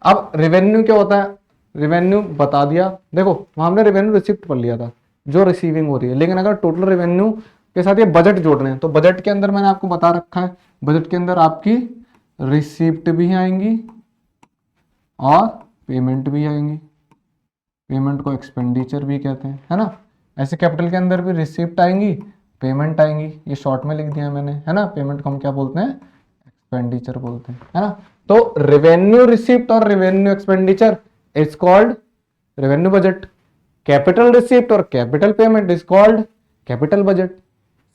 अब रेवेन्यू क्या होता है, रेवेन्यू बता दिया, देखो वहां हमने रेवेन्यू रिसिप्ट पढ़ लिया था जो रिसीविंग हो रही है, लेकिन अगर टोटल रेवेन्यू के साथ ये बजट जोड़ रहे हैं तो बजट के अंदर मैंने आपको बता रखा है, बजट के अंदर आपकी रिसिप्ट भी आएंगी और पेमेंट भी आएंगी, पेमेंट को एक्सपेंडिचर भी कहते हैं, है ना। ऐसे कैपिटल के अंदर भी रिसिप्ट आएंगी, पेमेंट आएंगी, ये शॉर्ट में लिख दिया मैंने, है ना। पेमेंट को हम क्या बोलते हैं, एक्सपेंडिचर बोलते हैं, है ना। तो रेवेन्यू रिसिप्ट और revenue expenditure is called revenue budget, capital receipt और capital payment is called capital budget.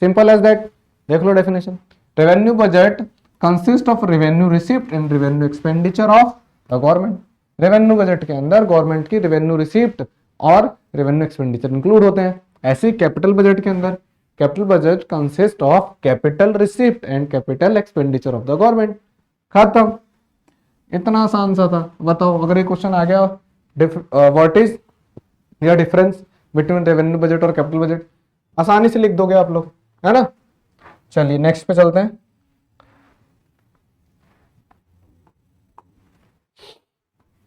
Simple as that. देख लो definition, revenue budget consist of revenue receipt and revenue expenditure of the government. Revenue budget के अंदर government की revenue receipt और revenue expenditure include होते हैं। ऐसे कैपिटल बजट के अंदर capital budget consist of capital receipt and capital expenditure of the government. खत्म, इतना आसान सा था। बताओ अगर ये क्वेश्चन आ गया, व्हाट इज या डिफरेंस बिटवीन रेवेन्यू बजट और कैपिटल बजट, आसानी से लिख दोगे आप लोग, है ना। चलिए नेक्स्ट पे चलते हैं।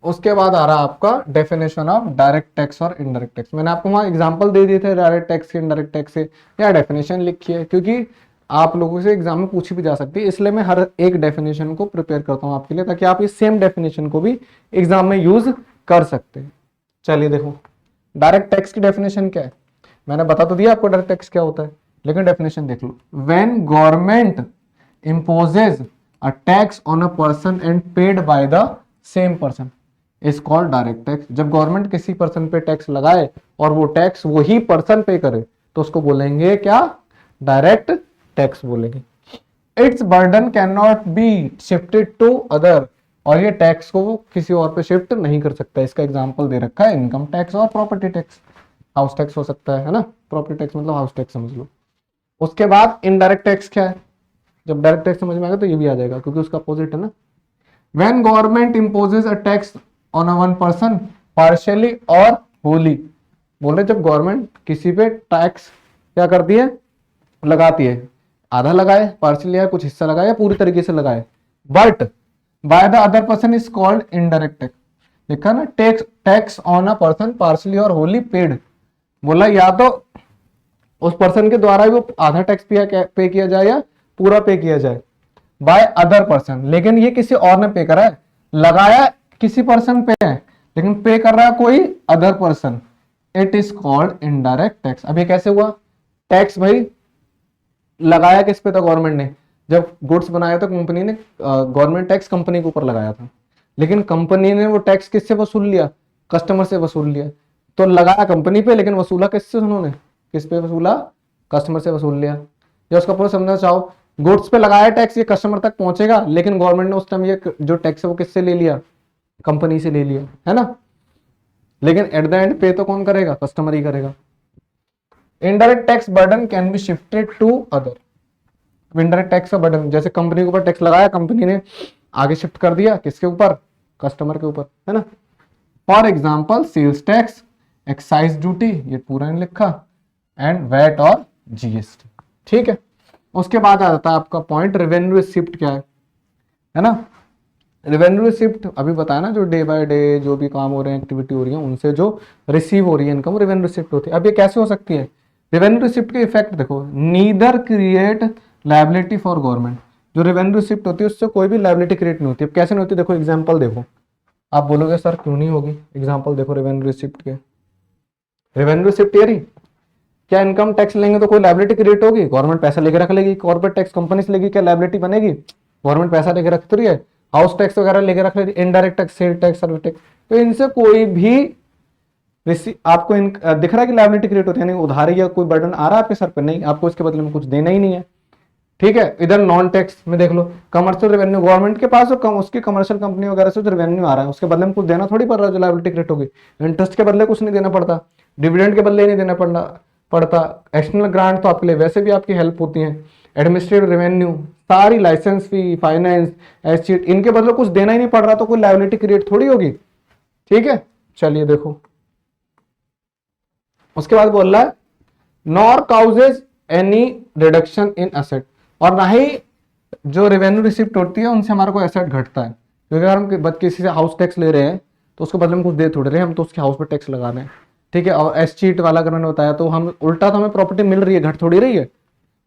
उसके बाद आ रहा आपका डेफिनेशन ऑफ डायरेक्ट टैक्स और इनडायरेक्ट टैक्स। मैंने आपको वहां एग्जांपल दे दिए थे डायरेक्ट टैक्स के, इनडायरेक्ट टैक्स से, या डेफिनेशन लिखी है, क्योंकि आप लोगों से एग्जाम में पूछी भी जा सकती है, इसलिए मैं हर एक डेफिनेशन को प्रिपेयर करता हूं आपके लिए, ताकि आप इस सेम डेफिनेशन को भी एग्जाम में यूज कर सकते हैं। चलिए देखो, डायरेक्ट टैक्स की डेफिनेशन क्या है, मैंने बता तो दिया आपको डायरेक्ट टैक्स क्या होता है, लेकिन डेफिनेशन देख लो। When government imposes a tax on a person and paid by the same person is called direct tax। जब गवर्नमेंट किसी पर्सन पे टैक्स लगाए और वो टैक्स वही पर्सन पे करे तो उसको बोलेंगे क्या, डायरेक्ट टैक्स बोलेंगे। Its burden can not be shifted to other, और ये टैक्स को किसी और पे शिफ्ट नहीं कर सकता। इसका एग्जांपल दे रखा है इनकम टैक्स और प्रॉपर्टी टैक्स। हाउस टैक्स हो सकता है ना, प्रॉपर्टी टैक्स मतलब हाउस टैक्स समझ लो। उसके बाद इनडायरेक्ट टैक्स क्या है, जब डायरेक्ट टैक्स समझ में आएगा तो ये भी आ जाएगा, क्योंकि उसका अपोजिट है ना। When government imposes a tax on a one person partially और होली, बोल रहे जब गवर्नमेंट किसी पे टैक्स क्या करती है, लगाती है, आधा लगाए, पार्शियली कुछ हिस्सा लगाए, या पूरी तरीके से लगाए, but by the other person is called indirect tax. लिखा ना, tax on a person partially और होली पेड, बोला या तो उस पर्सन के द्वारा भी वो आधा टैक्स पे किया जाए या पूरा पे किया जाए, बाय अदर पर्सन, लेकिन ये किसी और ने पे करा है, लगाया किसी पर्सन पे है लेकिन पे कर रहा है कोई other person, it is called indirect tax. अब ये कैसे हुआ, टैक्स भाई लगाया किस पे था, गवर्नमेंट ने, जब गुड्स बनाया था कंपनी ने, गवर्नमेंट टैक्स कंपनी के ऊपर लगाया था, लेकिन कंपनी ने वो टैक्स किससे वसूल लिया, कस्टमर से वसूल लिया। तो लगाया कंपनी पे लेकिन वसूला किससे, उन्होंने किस पे वसूला, कस्टमर से वसूल लिया। या उसका पूरा समझना चाहो, गुड्स पे लगाया टैक्स, ये कस्टमर तक पहुंचेगा, लेकिन गवर्नमेंट ने उस टाइम ये जो टैक्स है वो किससे ले लिया, कंपनी से ले लिया, है ना। लेकिन एट द एंड पे तो कौन करेगा, कस्टमर ही करेगा। Indirect tax burden can be shifted to other. Indirect tax का बर्डन, जैसे कंपनी के ऊपर टैक्स लगाया, कंपनी ने आगे शिफ्ट कर दिया किसके ऊपर, कस्टमर के ऊपर, है ना। For example sales tax, excise duty, ये पूरा नहीं लिखा, एंड वैट और जीएसटी। ठीक है, उसके बाद आ जाता है आपका पॉइंट रेवेन्यू रिसिप्ट क्या है ना। रेवेन्यू रिसिप्ट अभी बताया ना, जो डे बाय डे जो भी काम हो रहे हैं, एक्टिविटी हो रही है, उनसे जो रिसीव हो रही है इनकम, रेवेन्यू रिसिप्ट होती है। अब ये कैसे हो सकती है, रेवेन्यू रिसिप्ट के इफेक्ट देखो, neither create liability for government. जो रेवेन्यू रिसिप्ट होती है उससे कोई भी लायबिलिटी क्रिएट नहीं होती। अब कैसे नहीं होती, देखो एग्जाम्पल देखो, आप बोलोगे सर क्यों नहीं होगी, एग्जाम्पल देखो रेवेन्यू रिसिप्ट के। रेवेन्यू रिसिप्ट ये रही, क्या इनकम टैक्स लेंगे तो कोई लायबिलिटी क्रिएट होगी, गवर्नमेंट पैसा लेके रख लेगी, कॉर्पोरेट टैक्स कंपनी से लेगी, क्या लायबिलिटी बनेगी, गवर्नमेंट पैसा लेके रख रही है, हाउस टैक्स वगैरह लेके रख लेगी, indirect tax, sale tax, service tax, तो इनसे कोई भी आपको दिख रहा है कि लायबिलिटी क्रिएट होती है, यानी उधारी या कोई बर्डन आ रहा है आपके सर पे, नहीं, आपको इसके बदले में कुछ देना ही नहीं है। ठीक है, इधर नॉन टैक्स में देख लो, कमर्शियल रेवेन्यू, गवर्नमेंट के पास जो उसकी कमर्शियल कंपनी वगैरह से जो रेवेन्यू आ रहा है उसके बदले में कुछ देना थोड़ी पड़ रहा है, जो लायबिलिटी क्रिएट होगी। इंटरेस्ट के बदले कुछ नहीं देना पड़ता, डिविडेंड के बदले नहीं देना पड़ता। एक्सटर्नल ग्रांट तो आपके लिए वैसे भी आपकी हेल्प होती है। एडमिनिस्ट्रेटिव रेवेन्यू, सारी लाइसेंस फी, फाइनेंस, एसचीट, इनके बदले कुछ देना ही नहीं पड़ रहा, तो कोई लायबिलिटी क्रिएट थोड़ी होगी। ठीक है, चलिए देखो उसके बाद बोल रहा है nor causes any reduction in asset, और ना ही जो रेवेन्यू रिसिप्ट होती है उनसे हमारा कोई एसेट घटता है, क्योंकि अगर हम किसी से हाउस टैक्स ले रहे हैं तो उसके बदले में कुछ दे थोड़े रहे, हम तो उसके हाउस पर टैक्स लगा रहे हैं। ठीक है, और एस चीट वाला अगर मैंने बताया तो हम उल्टा, तो हमें प्रॉपर्टी मिल रही है, घट थोड़ी रही है।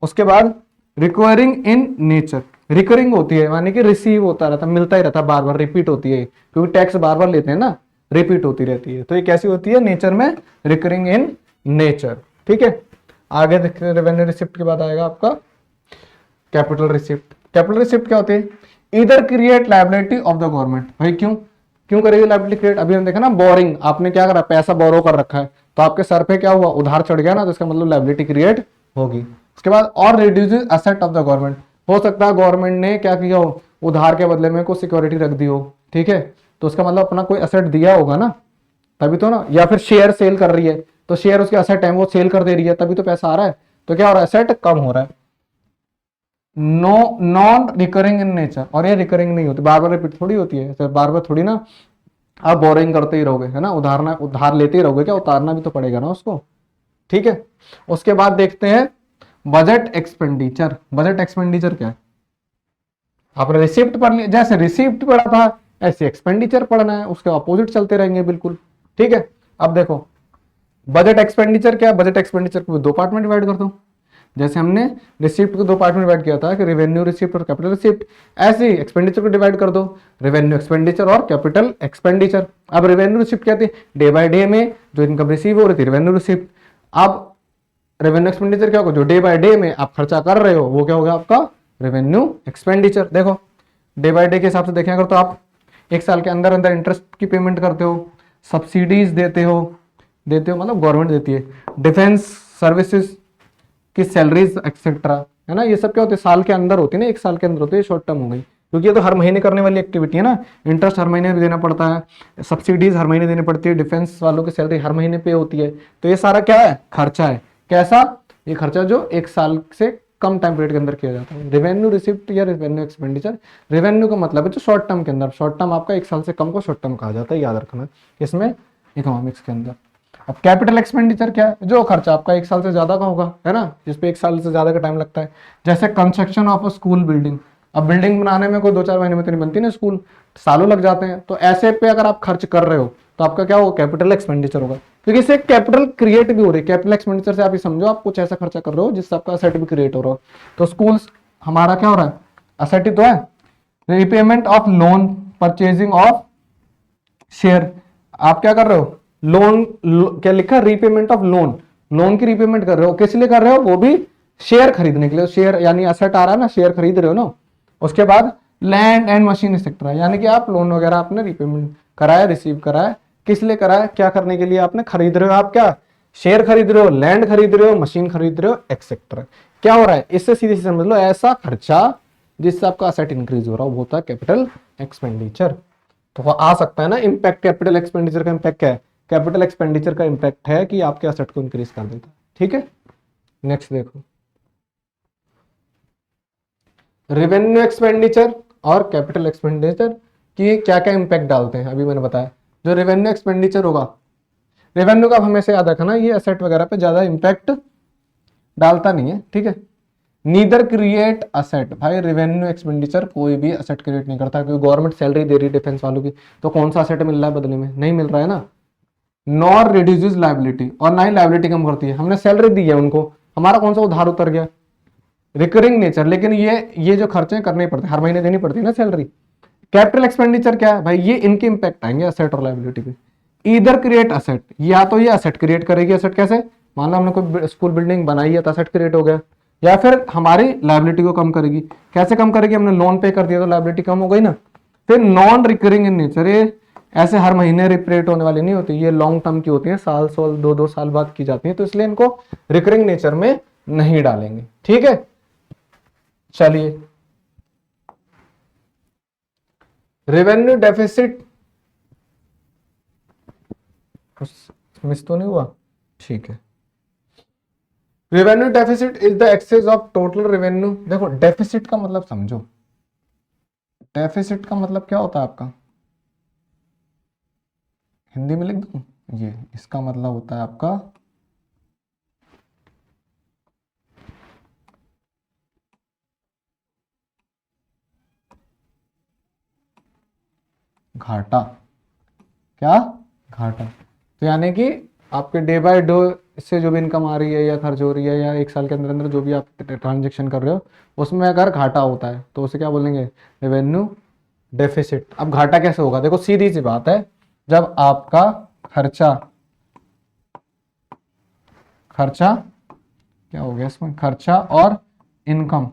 उसके बाद रिक्वायरिंग इन नेचर, रिकरिंग होती है, यानी कि रिसीव होता रहता, मिलता ही रहता, बार बार रिपीट होती है, क्योंकि टैक्स बार बार लेते हैं ना, रिपीट होती रहती है, तो ये कैसी होती है, नेचर में, रिकरिंग इन नेचर। ठीक है, आगे देखते हैं रेवेन्यू रिसिप्ट के बाद आएगा आपका कैपिटल रिसिप्ट। कैपिटल रिसिप्ट क्या होती है, इधर create liability of the government. भाई क्यों क्यों करेगी लायबिलिटी क्रिएट, अभी हम देखा ना बोरिंग, आपने क्या करा, पैसा बोरो कर रखा है, तो आपके सर पे क्या हुआ, उधार चढ़ गया ना, तो इसका मतलब लायबिलिटी क्रिएट होगी। उसके बाद और reduce asset of the government, हो सकता है गवर्नमेंट ने क्या किया हो, उधार के बदले में कोई सिक्योरिटी रख दी हो। ठीक है, तो उसका मतलब अपना कोई एसेट दिया होगा ना, तभी तो ना, या फिर शेयर सेल कर रही है, तो शेयर उसके एसेट है, वो सेल कर दे रही है, तभी तो पैसा आ रहा है, तो क्या हो रहा है, एसेट कम हो रहा है। नॉन रिकरिंग इन नेचर, और ये रिकरिंग नहीं होती, बार बार रिपीट थोड़ी होती है, बार बार थोड़ी ना आप बोरिंग करते ही रहोगे, है ना, उधार लेते ही रहोगे, क्या उतारना भी तो पड़ेगा ना उसको। ठीक है, उसके बाद देखते हैं बजट एक्सपेंडिचर। बजट एक्सपेंडिचर क्या है, आपने रिसिप्ट पढ़ लिया, जैसे रिसिप्ट पढ़ा था ऐसे एक्सपेंडिचर पढ़ना है, उसके अपोजिट चलते रहेंगे बिल्कुल। ठीक है, अब देखो बजट एक्सपेंडिचर क्या है, बजट एक्सपेंडिचर को दो पार्ट में डिवाइड कर दो, जैसे हमने रिसिप्ट को दो पार्ट में डिवाइड किया था कि रेवेन्यू रिसिप्ट और कैपिटल रिसिप्ट, ऐसे ही एक्सपेंडिचर को डिवाइड कर दो, रेवेन्यू एक्सपेंडिचर और कैपिटल एक्सपेंडिचर। अब रेवेन्यू रिसिप्ट क्या थी, डे बाय डे में जो इनकम रिसीव हो रही थी, रेवेन्यू रिसिप्ट। अब रेवेन्यू एक्सपेंडिचर क्या होगा, जो डे बाय डे में आप खर्चा कर रहे हो वो क्या होगा आपका रेवेन्यू एक्सपेंडिचर। देखो डे बाय डे के हिसाब से देखें अगर, तो आप एक साल के अंदर अंदर इंटरेस्ट की पेमेंट करते हो, सब्सिडीज देते हो मतलब गवर्नमेंट देती है, डिफेंस सर्विसेज की सैलरीज एक्सेट्रा, है ना, ये सब क्या होते हैं साल के अंदर होती है ना, एक साल के अंदर होती है, शॉर्ट टर्म हो गई, क्योंकि ये तो हर महीने करने वाली एक्टिविटी है ना, इंटरेस्ट हर महीने भी देना पड़ता है, सब्सिडीज हर महीने देनी पड़ती है, डिफेंस वालों की सैलरी हर महीने पे होती है, तो ये सारा क्या है, खर्चा है। कैसा, ये खर्चा जो एक साल से कम टाइम पीरियड के अंदर किया जाता है। रेवेन्यू रिसिप्ट या रेवेन्यू एक्सपेंडिचर, रेवेन्यू का मतलब है जो शॉर्ट टर्म के अंदर, शॉर्ट टर्म आपका एक साल से कम को शॉर्ट टर्म कहा जाता है, याद रखना इसमें इकोनॉमिक्स के अंदर। अब कैपिटल एक्सपेंडिचर क्या है, जो खर्चा आपका एक साल से ज्यादा का होगा, है ना, जिसपे एक साल से ज्यादा का टाइम लगता है, जैसे construction of a school building. अब बिल्डिंग बनाने में कोई 2-4 महीने में तो नहीं बनती ना, स्कूल सालों लग जाते हैं, तो ऐसे पे अगर आप खर्च कर रहे हो तो आपका क्या होगा, कैपिटल एक्सपेंडिचर होगा, क्योंकि इससे कैपिटल क्रिएट भी हो रही है। कैपिटल एक्सपेंडिचर से आप ये समझो आप कुछ ऐसा खर्चा कर रहे हो जिससे आपका एसेट भी क्रिएट हो रहा हो, तो स्कूल्स हमारा क्या हो रहा है, एसेट ही तो है। Repayment of loan, purchasing of share, आप क्या कर रहे हो, लोन क्या लिखा, रीपेमेंट ऑफ लोन, लोन की रीपेमेंट कर रहे हो, किस लिए कर रहे हो, वो भी शेयर खरीदने के लिए, शेयर यानी एसेट आ रहा है ना, शेयर खरीद रहे हो ना। उसके बाद लैंड एंड मशीन एक्सेट्रा, यानी कि आप लोन वगैरह आपने रीपेमेंट कराया, रिसीव कराया, किस लिए कराया, क्या करने के लिए आपने, खरीद रहे हो, आप क्या शेयर खरीद रहे हो, लैंड खरीद रहे हो, मशीन खरीद रहे हो, एक्सेट्रा। क्या हो रहा है, इससे सीधे सीधे समझ लो ऐसा खर्चा जिससे आपका एसेट इंक्रीज हो रहा हो, वो होता है कैपिटल एक्सपेंडिचर। तो वो आ सकता है ना इम्पैक्ट, कैपिटल एक्सपेंडिचर का इम्पैक्ट क्या है, कैपिटल एक्सपेंडिचर का इम्पैक्ट है कि आपके एसेट को इंक्रीज कर देता है। ठीक है, नेक्स्ट देखो रेवेन्यू एक्सपेंडिचर और कैपिटल एक्सपेंडिचर की क्या क्या इंपैक्ट डालते हैं। अभी मैंने बताया जो रेवेन्यू एक्सपेंडिचर होगा, रेवेन्यू का हमेशा याद रखना, ये एसेट वगैरह पे ज्यादा इंपैक्ट डालता नहीं है। ठीक है, नीदर क्रिएट असेट, भाई रेवेन्यू एक्सपेंडिचर कोई भी असेट क्रिएट नहीं करता, क्योंकि गवर्नमेंट सैलरी दे रही है डिफेंस वालों की, तो कौन सा असेट मिल रहा है बदले में, नहीं मिल रहा है ना। नॉर रिड्यूसेस लायबिलिटी, और ना ही लायबिलिटी कम करती है, हमने सैलरी दी है उनको, हमारा कौन सा उधार उतर गया, रिकरिंग नेचर, लेकिन ये जो खर्चे करने पड़ते हैं, हर महीने देनी पड़ती है ना सैलरी। कैपिटल एक्सपेंडिचर क्या है भाई, ये इनके इंपैक्ट आएंगे असेट और लायबिलिटी पे। इधर क्रिएट असेट, या तो ये असेट क्रिएट करेगी, असेट कैसे, मान लो हमने कोई स्कूल बिल्डिंग बनाई है तो असेट क्रिएट हो गया, या फिर हमारी लायबिलिटी को कम करेगी। कैसे कम करेगी, हमने लोन पे कर दिया तो लायबिलिटी कम हो गई ना। फिर नॉन रिकरिंग इन नेचर, ये ऐसे हर महीने रिपरेट होने वाली नहीं होती, ये लॉन्ग टर्म की होती है, साल साल 2-2 साल बाद की जाती है, तो इसलिए इनको रिकरिंग नेचर में नहीं डालेंगे। ठीक है, चलिए रेवेन्यू डेफिसिट मिस तो नहीं हुआ, ठीक है। Revenue deficit is the excess of total revenue. देखो डेफिसिट का मतलब समझो, डेफिसिट का मतलब क्या होता है आपका, हिंदी में लिख दूं, ये इसका मतलब होता है आपका घाटा। क्या, घाटा। तो यानी कि आपके डे बाय डे से जो भी इनकम आ रही है या खर्च हो रही है या एक साल के अंदर अंदर जो भी आप ट्रांजेक्शन कर रहे हो उसमें अगर घाटा होता है तो उसे क्या बोलेंगे, रेवेन्यू डेफिसिट। अब घाटा कैसे होगा, देखो सीधी सी बात है, जब आपका खर्चा, खर्चा क्या हो गया इसमें, खर्चा और इनकम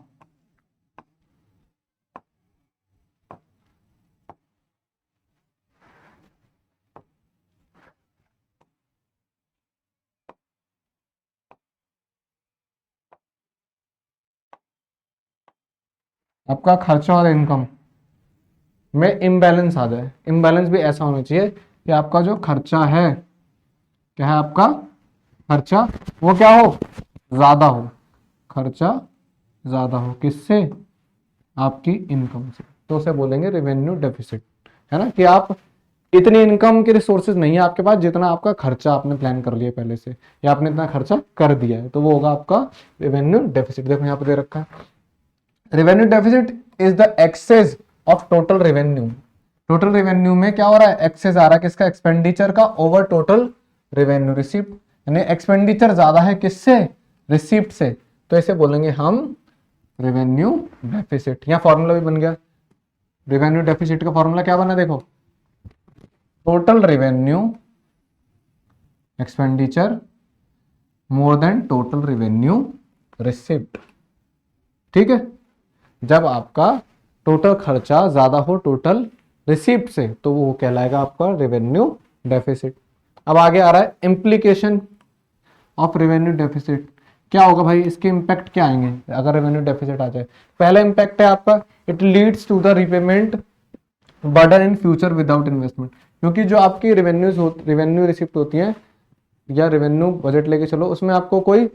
आपका खर्चा और इनकम में इम्बैलेंस आ जाए। इम्बैलेंस भी ऐसा होना चाहिए कि आपका जो खर्चा है, क्या है आपका खर्चा, वो क्या हो, ज्यादा हो, खर्चा ज्यादा हो किससे, आपकी इनकम से, तो उसे बोलेंगे रेवेन्यू डेफिसिट। है ना, कि आप इतनी इनकम के रिसोर्सेज नहीं है आपके पास जितना आपका खर्चा आपने प्लान कर लिया पहले से, या आपने इतना खर्चा कर दिया है, तो वो होगा आपका रेवेन्यू डेफिसिट। देखो यहाँ पे दे रखा है, revenue deficit is the excess of total revenue. Total revenue में क्या हो रहा है, एक्सेस आ रहा है किसका, एक्सपेंडिचर का, ओवर टोटल रेवेन्यू, रिसिप्ट, यानी एक्सपेंडिचर ज्यादा है किससे, रिसिप्ट से, तो इसे बोलेंगे हम रेवेन्यू डेफिसिट। यहाँ फॉर्मूला भी बन गया, रेवेन्यू डेफिसिट का फॉर्मूला क्या बना, देखो total revenue expenditure more than total revenue receipt. ठीक है, जब आपका टोटल खर्चा ज्यादा हो टोटल रिसिप्ट से तो वो कहलाएगा आपका रेवेन्यू डेफिसिट। अब आगे आ रहा है इम्प्लीकेशन ऑफ रेवेन्यू डेफिसिट। क्या होगा भाई, इसके इम्पैक्ट क्या आएंगे अगर रेवेन्यू डेफिसिट आ जाए। पहला इम्पैक्ट है आपका, it leads to the repayment burden in future without investment. क्योंकि जो आपकी रेवेन्यू रिसिप्ट होती है या रेवेन्यू बजट लेके चलो, उसमें आपको कोई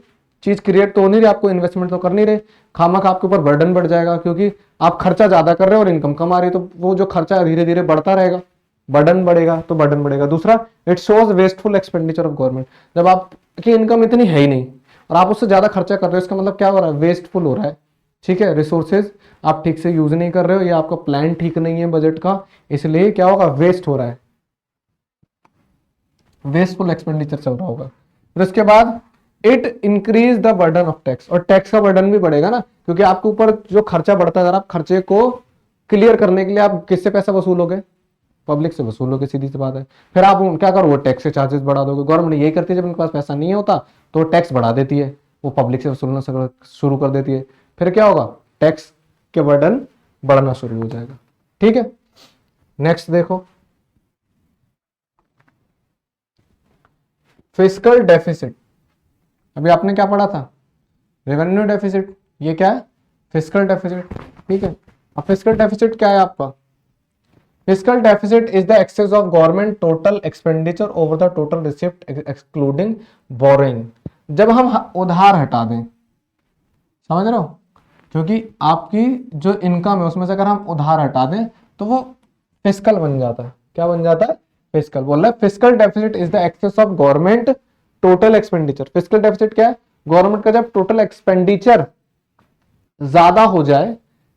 चीज क्रिएट तो हो नहीं रही, आपको इन्वेस्टमेंट तो कर नहीं रहे, खामख आपके ऊपर बर्डन बढ़ जाएगा, क्योंकि आप खर्चा ज्यादा कर रहे हो और इनकम कम आ रही है, तो वो जो खर्चा धीरे धीरे बढ़ता रहेगा, बर्डन बढ़ेगा तो बर्डन बढ़ेगा। दूसरा, it shows wasteful expenditure of government. जब आपकी इनकम इतनी है ही नहीं और आप उससे ज्यादा खर्चा कर रहे हो, इसका मतलब क्या हो रहा है, वेस्टफुल हो रहा है। ठीक है, रिसोर्सेज आप ठीक से यूज नहीं कर रहे हो, या आपका प्लान ठीक नहीं है बजट का, इसलिए क्या होगा, वेस्ट हो रहा है, वेस्टफुल एक्सपेंडिचर चल रहा होगा। फिर उसके बाद it increase the burden of tax, और टैक्स का बर्डन भी बढ़ेगा ना, क्योंकि आपके ऊपर जो खर्चा बढ़ता है, आप खर्चे को क्लियर करने के लिए आप किससे पैसा वसूलोगे, पब्लिक से वसूलोगे, सीधी सी बात है। फिर आप क्या करोगे, टैक्स के चार्जेस बढ़ा दोगे। गवर्नमेंट यही करती है, जब उनके पास पैसा नहीं होता तो टैक्स बढ़ा देती है, वो पब्लिक से वसूलना शुरू कर देती है। फिर क्या होगा, टैक्स के बर्डन बढ़ना शुरू हो जाएगा। ठीक है, नेक्स्ट देखो, फिस्कल डेफिसिट। अभी आपने क्या पढ़ा था, रेवेन्यू डेफिसिट, ये क्या है, फिस्कल डेफिसिट। ठीक है, अब फिस्कल डेफिसिट क्या है आपका, fiscal deficit is the excess of government total expenditure over the total receipt excluding borrowing. जब हम उधार हटा दें, समझ रहे हो, क्योंकि आपकी जो इनकम है उसमें से अगर हम उधार हटा दें तो वो फिस्कल बन जाता है। क्या बन जाता है, फिस्कल। बोल रहा है fiscal deficit is the excess of government total expenditure. Fiscal deficit क्या है, गवर्नमेंट का जब टोटल एक्सपेंडिचर ज्यादा हो जाए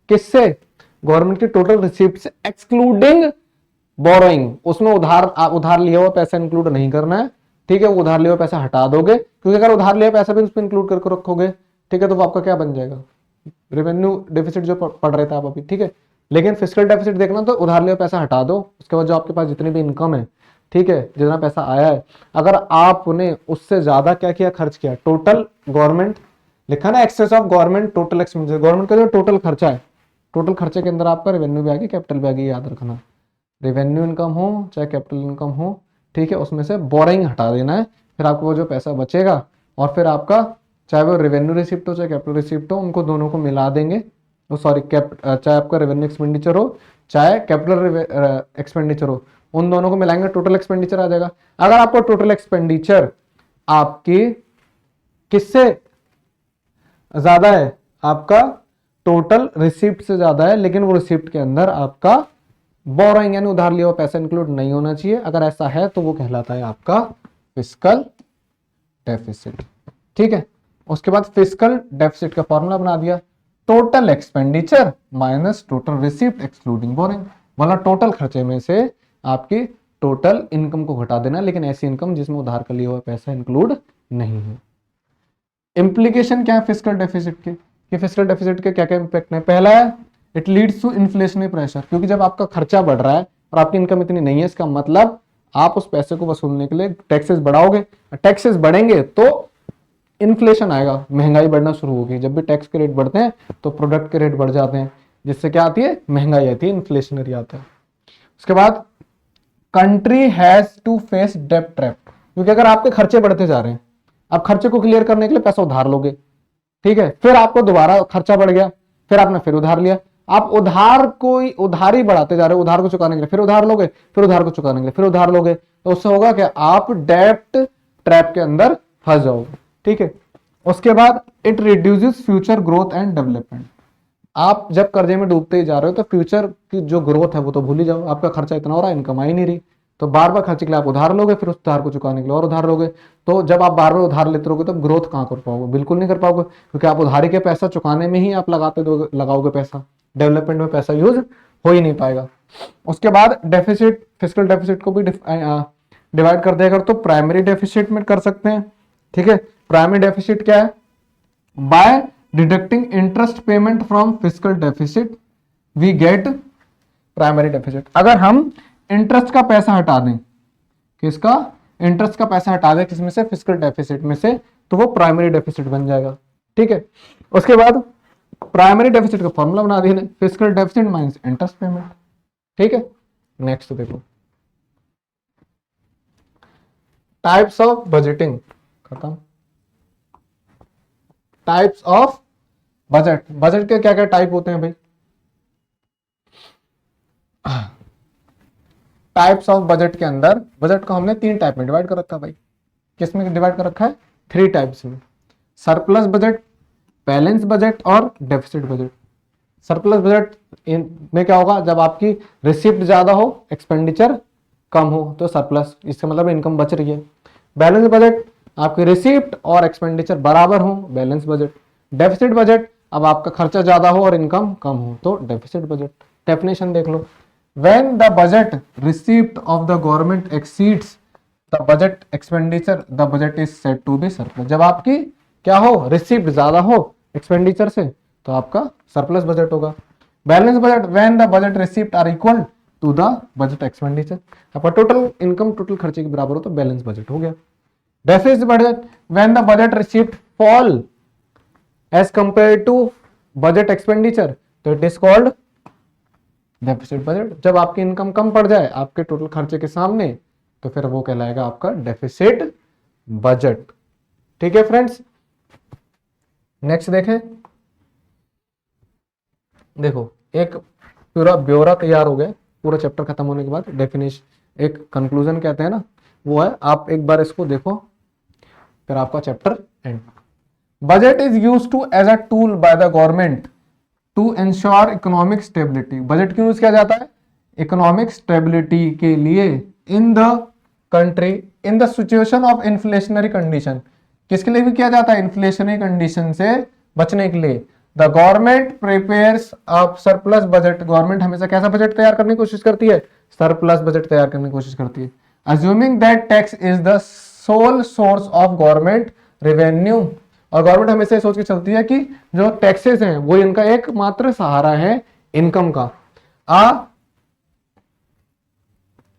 किससे, गवर्नमेंट की टोटल रिसिप्ट से एक्सक्लूडिंग बोरोइंग, उसमें उधार लिया हुआ पैसा इंक्लूड नहीं करना है। ठीक है, वो उधार लिया हुआ पैसा हटा दोगे, क्योंकि अगर उधार लिया पैसा भी उसमें इंक्लूड करके रखोगे, ठीक है, तो वो आपका क्या बन जाएगा, रेवेन्यू डेफिसिट जो पढ़ रहे थे आप अभी। ठीक है, लेकिन फिस्कल डेफिसिट देखना तो उधार लिया पैसा हटा दो, उसके बाद जो आपके पास जितनी भी इनकम है, ठीक है, जितना पैसा आया है, अगर आपने उससे ज्यादा क्या किया, खर्च किया, टोटल गवर्नमेंट लिखा ना, excess of government total expenditure, government का जो टोटल खर्चा है, टोटल खर्चे के अंदर आपका रेवेन्यू भी आ गया, कैपिटल भी आ गया, याद रखना। रेवेन्यू इनकम हो चाहे कैपिटल इनकम हो, ठीक है, उसमें से बोरिंग हटा देना है, फिर आपको वो जो पैसा बचेगा और फिर आपका चाहे वो रेवेन्यू रिसिप्ट हो चाहे कैपिटल रिसिप्ट हो, उनको दोनों को मिला देंगे, वो सॉरी चाहे आपका रेवेन्यू एक्सपेंडिचर हो चाहे कैपिटल एक्सपेंडिचर हो, उन दोनों को मिलाएंगे, टोटल एक्सपेंडिचर आ जाएगा। अगर आपको टोटल एक्सपेंडिचर आपकी किससे ज्यादा है, आपका टोटल रिसिप्ट से ज्यादा है, लेकिन वो रिसिप्ट के अंदर आपका बोरोइंग यानी उधार लिया हुआ पैसा इंक्लूड नहीं होना चाहिए, अगर ऐसा है तो वो कहलाता है आपका फिस्कल डेफिसिट। ठीक है, उसके बाद फिस्कल डेफिसिट का फॉर्मूला बना दिया, total expenditure minus total receipt excluding boring, मतलब टोटल खर्चे में से आपकी टोटल इनकम को घटा देना, लेकिन ऐसी इनकम जिसमें उधार का लिया हुआ पैसा इंक्लूड नहीं है। इंप्लीकेशन क्या है फिस्कल डेफिसिट के, कि फिस्कल डेफिसिट के क्या क्या इंपैक्ट है। पहला है it leads to inflationary pressure, क्योंकि जब आपका खर्चा बढ़ रहा है और आपकी इनकम इतनी नहीं है, इसका मतलब आप उस पैसे को वसूलने के लिए टैक्सेस बढ़ाओगे, टैक्सेस बढ़ेंगे तो इन्फ्लेशन आएगा, महंगाई बढ़ना शुरू होगी, जब भी टैक्स के रेट बढ़ते हैं तो प्रोडक्ट के रेट बढ़ जाते हैं, जिससे क्या आती है, महंगाई आती है, इन्फ्लेशनरी आता है। उसके बाद कंट्री हैज टू फेस डेब्ट ट्रैप, क्योंकि अगर आपके खर्चे बढ़ते जा रहे हैं, आप खर्चे को क्लियर करने के लिए पैसा उधार लोगे, ठीक है, फिर आपको दोबारा खर्चा बढ़ गया, फिर आपने फिर उधार लिया, आप उधार ही बढ़ाते जा रहे हो, उधार को चुकाने के लिए फिर उधार लोगे, फिर उधार को चुकाने के लिए फिर उधार लोगे, तो उससे होगा कि आप डेब्ट ट्रैप के अंदर फंस जाओगे। ठीक है, उसके बाद it reduces future growth and development, आप जब कर्जे में डूबते ही जा रहे हो तो फ्यूचर की जो ग्रोथ है वो तो भूल ही जाओ, आपका खर्चा इतना हो रहा है, इनकम आ ही नहीं रही, तो बार बार खर्चे के लिए आप उधार लोगे, फिर उस उधार को चुकाने के लिए और उधार लोगे, तो जब आप बार बार उधार लेते रहोगे तो ग्रोथ कहाँ कर पाओगे, बिल्कुल नहीं कर पाओगे, क्योंकि आप उधारी के पैसा चुकाने में ही आप लगाओगे पैसा, डेवलपमेंट में पैसा यूज हो ही नहीं पाएगा। उसके बाद डेफिसिट, फिस्कल डेफिसिट को भी डिवाइड कर देगा तो प्राइमरी डेफिसिट में कर सकते हैं। ठीक है, प्राइमरी डेफिसिट क्या है, by deducting interest payment from fiscal deficit we get primary deficit. अगर हम इंटरेस्ट का पैसा हटा दें, किसका, इंटरेस्ट का पैसा हटा दें किसमें से, फिस्कल डेफिसिट में से, तो वो प्राइमरी डेफिसिट बन जाएगा। ठीक है, उसके बाद प्राइमरी डेफिसिट का फॉर्मूला बना दिया, fiscal deficit minus interest payment. ठीक है, नेक्स्ट देखो टाइप्स ऑफ बजटिंग, खत्म। टाइप्स ऑफ बजट, बजट के क्या क्या टाइप होते हैं भाई, टाइप्स ऑफ बजट के अंदर बजट को हमने 3 टाइप में डिवाइड कर रखा है भाई, किसमें डिवाइड कर रखा है, 3 टाइप्स में, सरप्लस बजट, बैलेंस बजट और डेफिसिट बजट। सरप्लस बजट में क्या होगा, जब आपकी रिसिप्ट ज्यादा हो एक्सपेंडिचर कम हो तो सरप्लस, इसका मतलब इनकम बच रही है। बैलेंस बजट, आपकी रिसिप्ट और एक्सपेंडिचर बराबर हो, बैलेंस बजट। डेफिसिट बजट, अब आपका खर्चा ज्यादा हो और इनकम कम हो तो डेफिसिट बजट। डेफिनेशन देख लो, when the budget receipt of the government exceeds the budget expenditure the budget is said to be surplus। जब आपकी क्या हो, रिसिप्ट ज्यादा हो एक्सपेंडिचर से तो आपका सरप्लस बजट होगा। Balance budget, when the budget receipt are equal to the budget expenditure, आपका टोटल इनकम टोटल खर्चे के बराबर हो तो बैलेंस बजट हो गया। Deficit budget, when the budget receipt fall as compared to budget expenditure तो it is called deficit budget. जब आपकी इनकम कम पड़ जाए आपके टोटल खर्चे के सामने तो फिर वो कहलाएगा आपका डेफिसिट बजट। ठीक है फ्रेंड्स, नेक्स्ट देखें, देखो एक पूरा ब्यौरा तैयार हो गया, पूरा चैप्टर खत्म होने के बाद डेफिनेशन, एक कंक्लूजन कहते हैं ना, वो है, आप एक बार इसको देखो फिर आपका chapter end. Budget is used to as a tool by the government to ensure economic stability. Budget क्यों यूज किया जाता है, इकोनॉमिक स्टेबिलिटी के लिए in the country in the situation of inflationary condition. किसके लिए भी किया जाता है, इन्फ्लेशनरी कंडीशन से बचने के लिए। The government prepares a surplus budget, government हमेशा कैसा बजट तैयार करने की कोशिश करती है, सरप्लस बजट तैयार करने की कोशिश करती है। Assuming that tax is the sole source of government revenue, और गवर्नमेंट हमेशा ये सोच के चलती है कि जो टैक्सेस हैं वो इनका एकमात्र सहारा है इनकम का।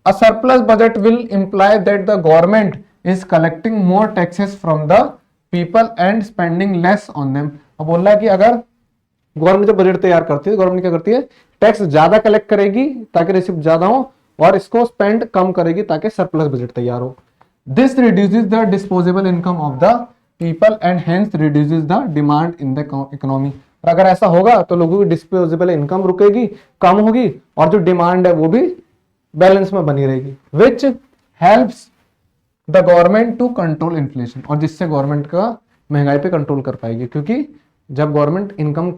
A surplus budget will imply that the government is collecting more taxes from the people and spending less on them। अब बोल रहा है कि अगर गवर्नमेंट जब बजट तैयार करती है, गवर्नमेंट क्या करती है, टैक्स ज्यादा कलेक्ट करेगी ताकि रिसिप्ट ज्यादा हो, और इसको स्पेंड कम करेगी ताकि सरप्लस बजट तैयार हो। This reduces the disposable income of the people and hence reduces the demand in the economy. और अगर ऐसा होगा तो लोगों की डिस्पोजेबल इनकम रुकेगी, कम होगी, और जो डिमांड है वो भी बैलेंस में बनी रहेगी, which helps the government to control inflation, और जिससे गवर्नमेंट का महंगाई पे कंट्रोल कर पाएगी, क्योंकि जब गवर्नमेंट इनकम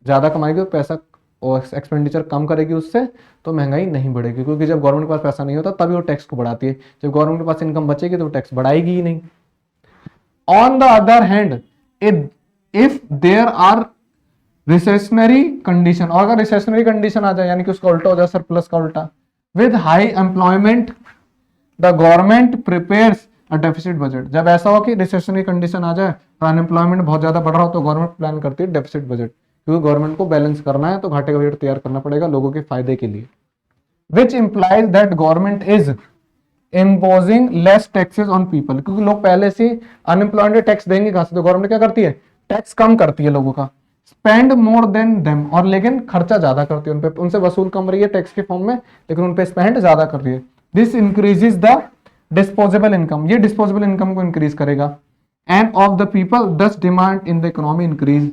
ज्यादा कमाएगी और पैसा और एक्सपेंडिचर कम करेगी उससे, तो महंगाई नहीं बढ़ेगी, क्योंकि जब गवर्नमेंट के पास पैसा नहीं होता तभी वो टैक्स को बढ़ाती है, जब गवर्नमेंट के पास इनकम बचेगी तो वो टैक्स बढ़ाएगी ही नहीं। On the other hand if there are recessionary condition, और अगर रिसेशनरी कंडीशन आ जाए यानी कि उसका उल्टा हो जाए, सरप्लस का उल्टा, with high employment the government prepares a deficit budget. जब ऐसा हो कि रिसेशनरी कंडीशन आ जाए और अनएम्प्लॉयमेंट बहुत ज्यादा बढ़ रहा हो तो गवर्नमेंट प्लान करती है डेफिसिट बजट, क्योंकि गवर्नमेंट को बैलेंस करना है तो घाटे का बजट तैयार करना पड़ेगा लोगों के फायदे के लिए। Which implies that government is imposing less taxes on people, क्योंकि लोग पहले से अनएम्प्लॉयड टैक्स देंगे कहां से, तो गवर्नमेंट क्या करती है, टैक्स कम करती है लोगों का। स्पेंड मोर देन देम, और लेकिन खर्चा ज्यादा करती है उनपे, उनसे वसूल कम रही है टैक्स के फॉर्म में, लेकिन उनपे स्पेंड ज्यादा कर रही है। This increases the disposable income, ये डिस्पोजेबल इनकम को इंक्रीज करेगा, एंड ऑफ द पीपल दस demand in the economy increase.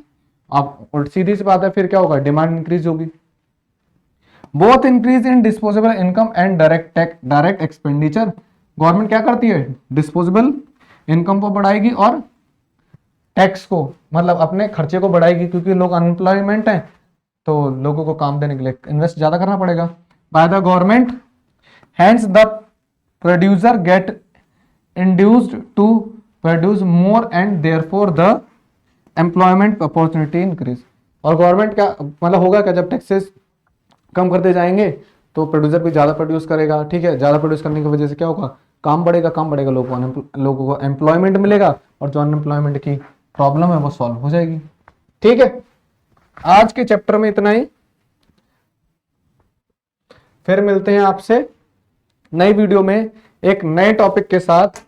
अब सीधी सी बात है, फिर क्या होगा, डिमांड इंक्रीज होगी। Both increase in disposable income and direct expenditure, government क्या करती है, डिस्पोजेबल इनकम को बढ़ाएगी और टैक्स को, मतलब अपने खर्चे को बढ़ाएगी, क्योंकि लोग अनएम्प्लॉयमेंट हैं तो लोगों को काम देने के लिए इन्वेस्ट ज्यादा करना पड़ेगा by the government, hence the producer get induced to produce more and therefore the employment opportunity increase. और गवर्नमेंट क्या मतलब होगा क्या, जब टैक्सेस कम करते जाएंगे तो प्रोड्यूसर भी ज्यादा प्रोड्यूस करेगा, ठीक है, ज्यादा प्रोड्यूस करने की वजह से क्या होगा, काम बढ़ेगा, काम बढ़ेगा, लोगों को एम्प्लॉयमेंट मिलेगा और जो अनएम्प्लॉयमेंट की प्रॉब्लम है वो सॉल्व हो जाएगी। ठीक है, आज के चैप्टर में इतना ही, फिर मिलते हैं आपसे नई वीडियो में एक नए टॉपिक के साथ।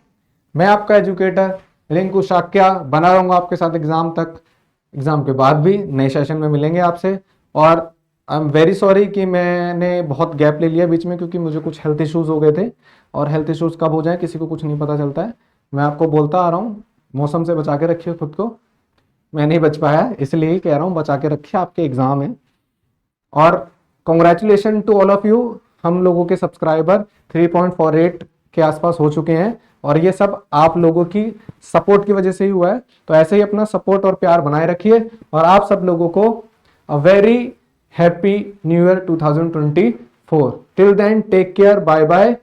मैं आपका एजुकेटर रिंकू शाक्या बना रहूंगा आपके साथ एग्जाम तक, एग्जाम के बाद भी नए सेशन में मिलेंगे आपसे। और आई एम वेरी सॉरी कि मैंने बहुत गैप ले लिया बीच में, क्योंकि मुझे कुछ हेल्थ इश्यूज हो गए थे, और हेल्थ इश्यूज कब हो जाए किसी को कुछ नहीं पता चलता है। मैं आपको बोलता आ रहा हूँ, मौसम से बचा के रखिए खुद को, मैं नहीं बच पाया इसलिए ही कह रहा हूँ, बचा के रखिए, आपके एग्जाम है। और congratulation to all of you, हम लोगों के सब्सक्राइबर 3.48 के आसपास हो चुके हैं, और ये सब आप लोगों की सपोर्ट की वजह से ही हुआ है। तो ऐसे ही अपना सपोर्ट और प्यार बनाए रखिए, और आप सब लोगों को a very happy new year 2024। Till then take care, bye bye.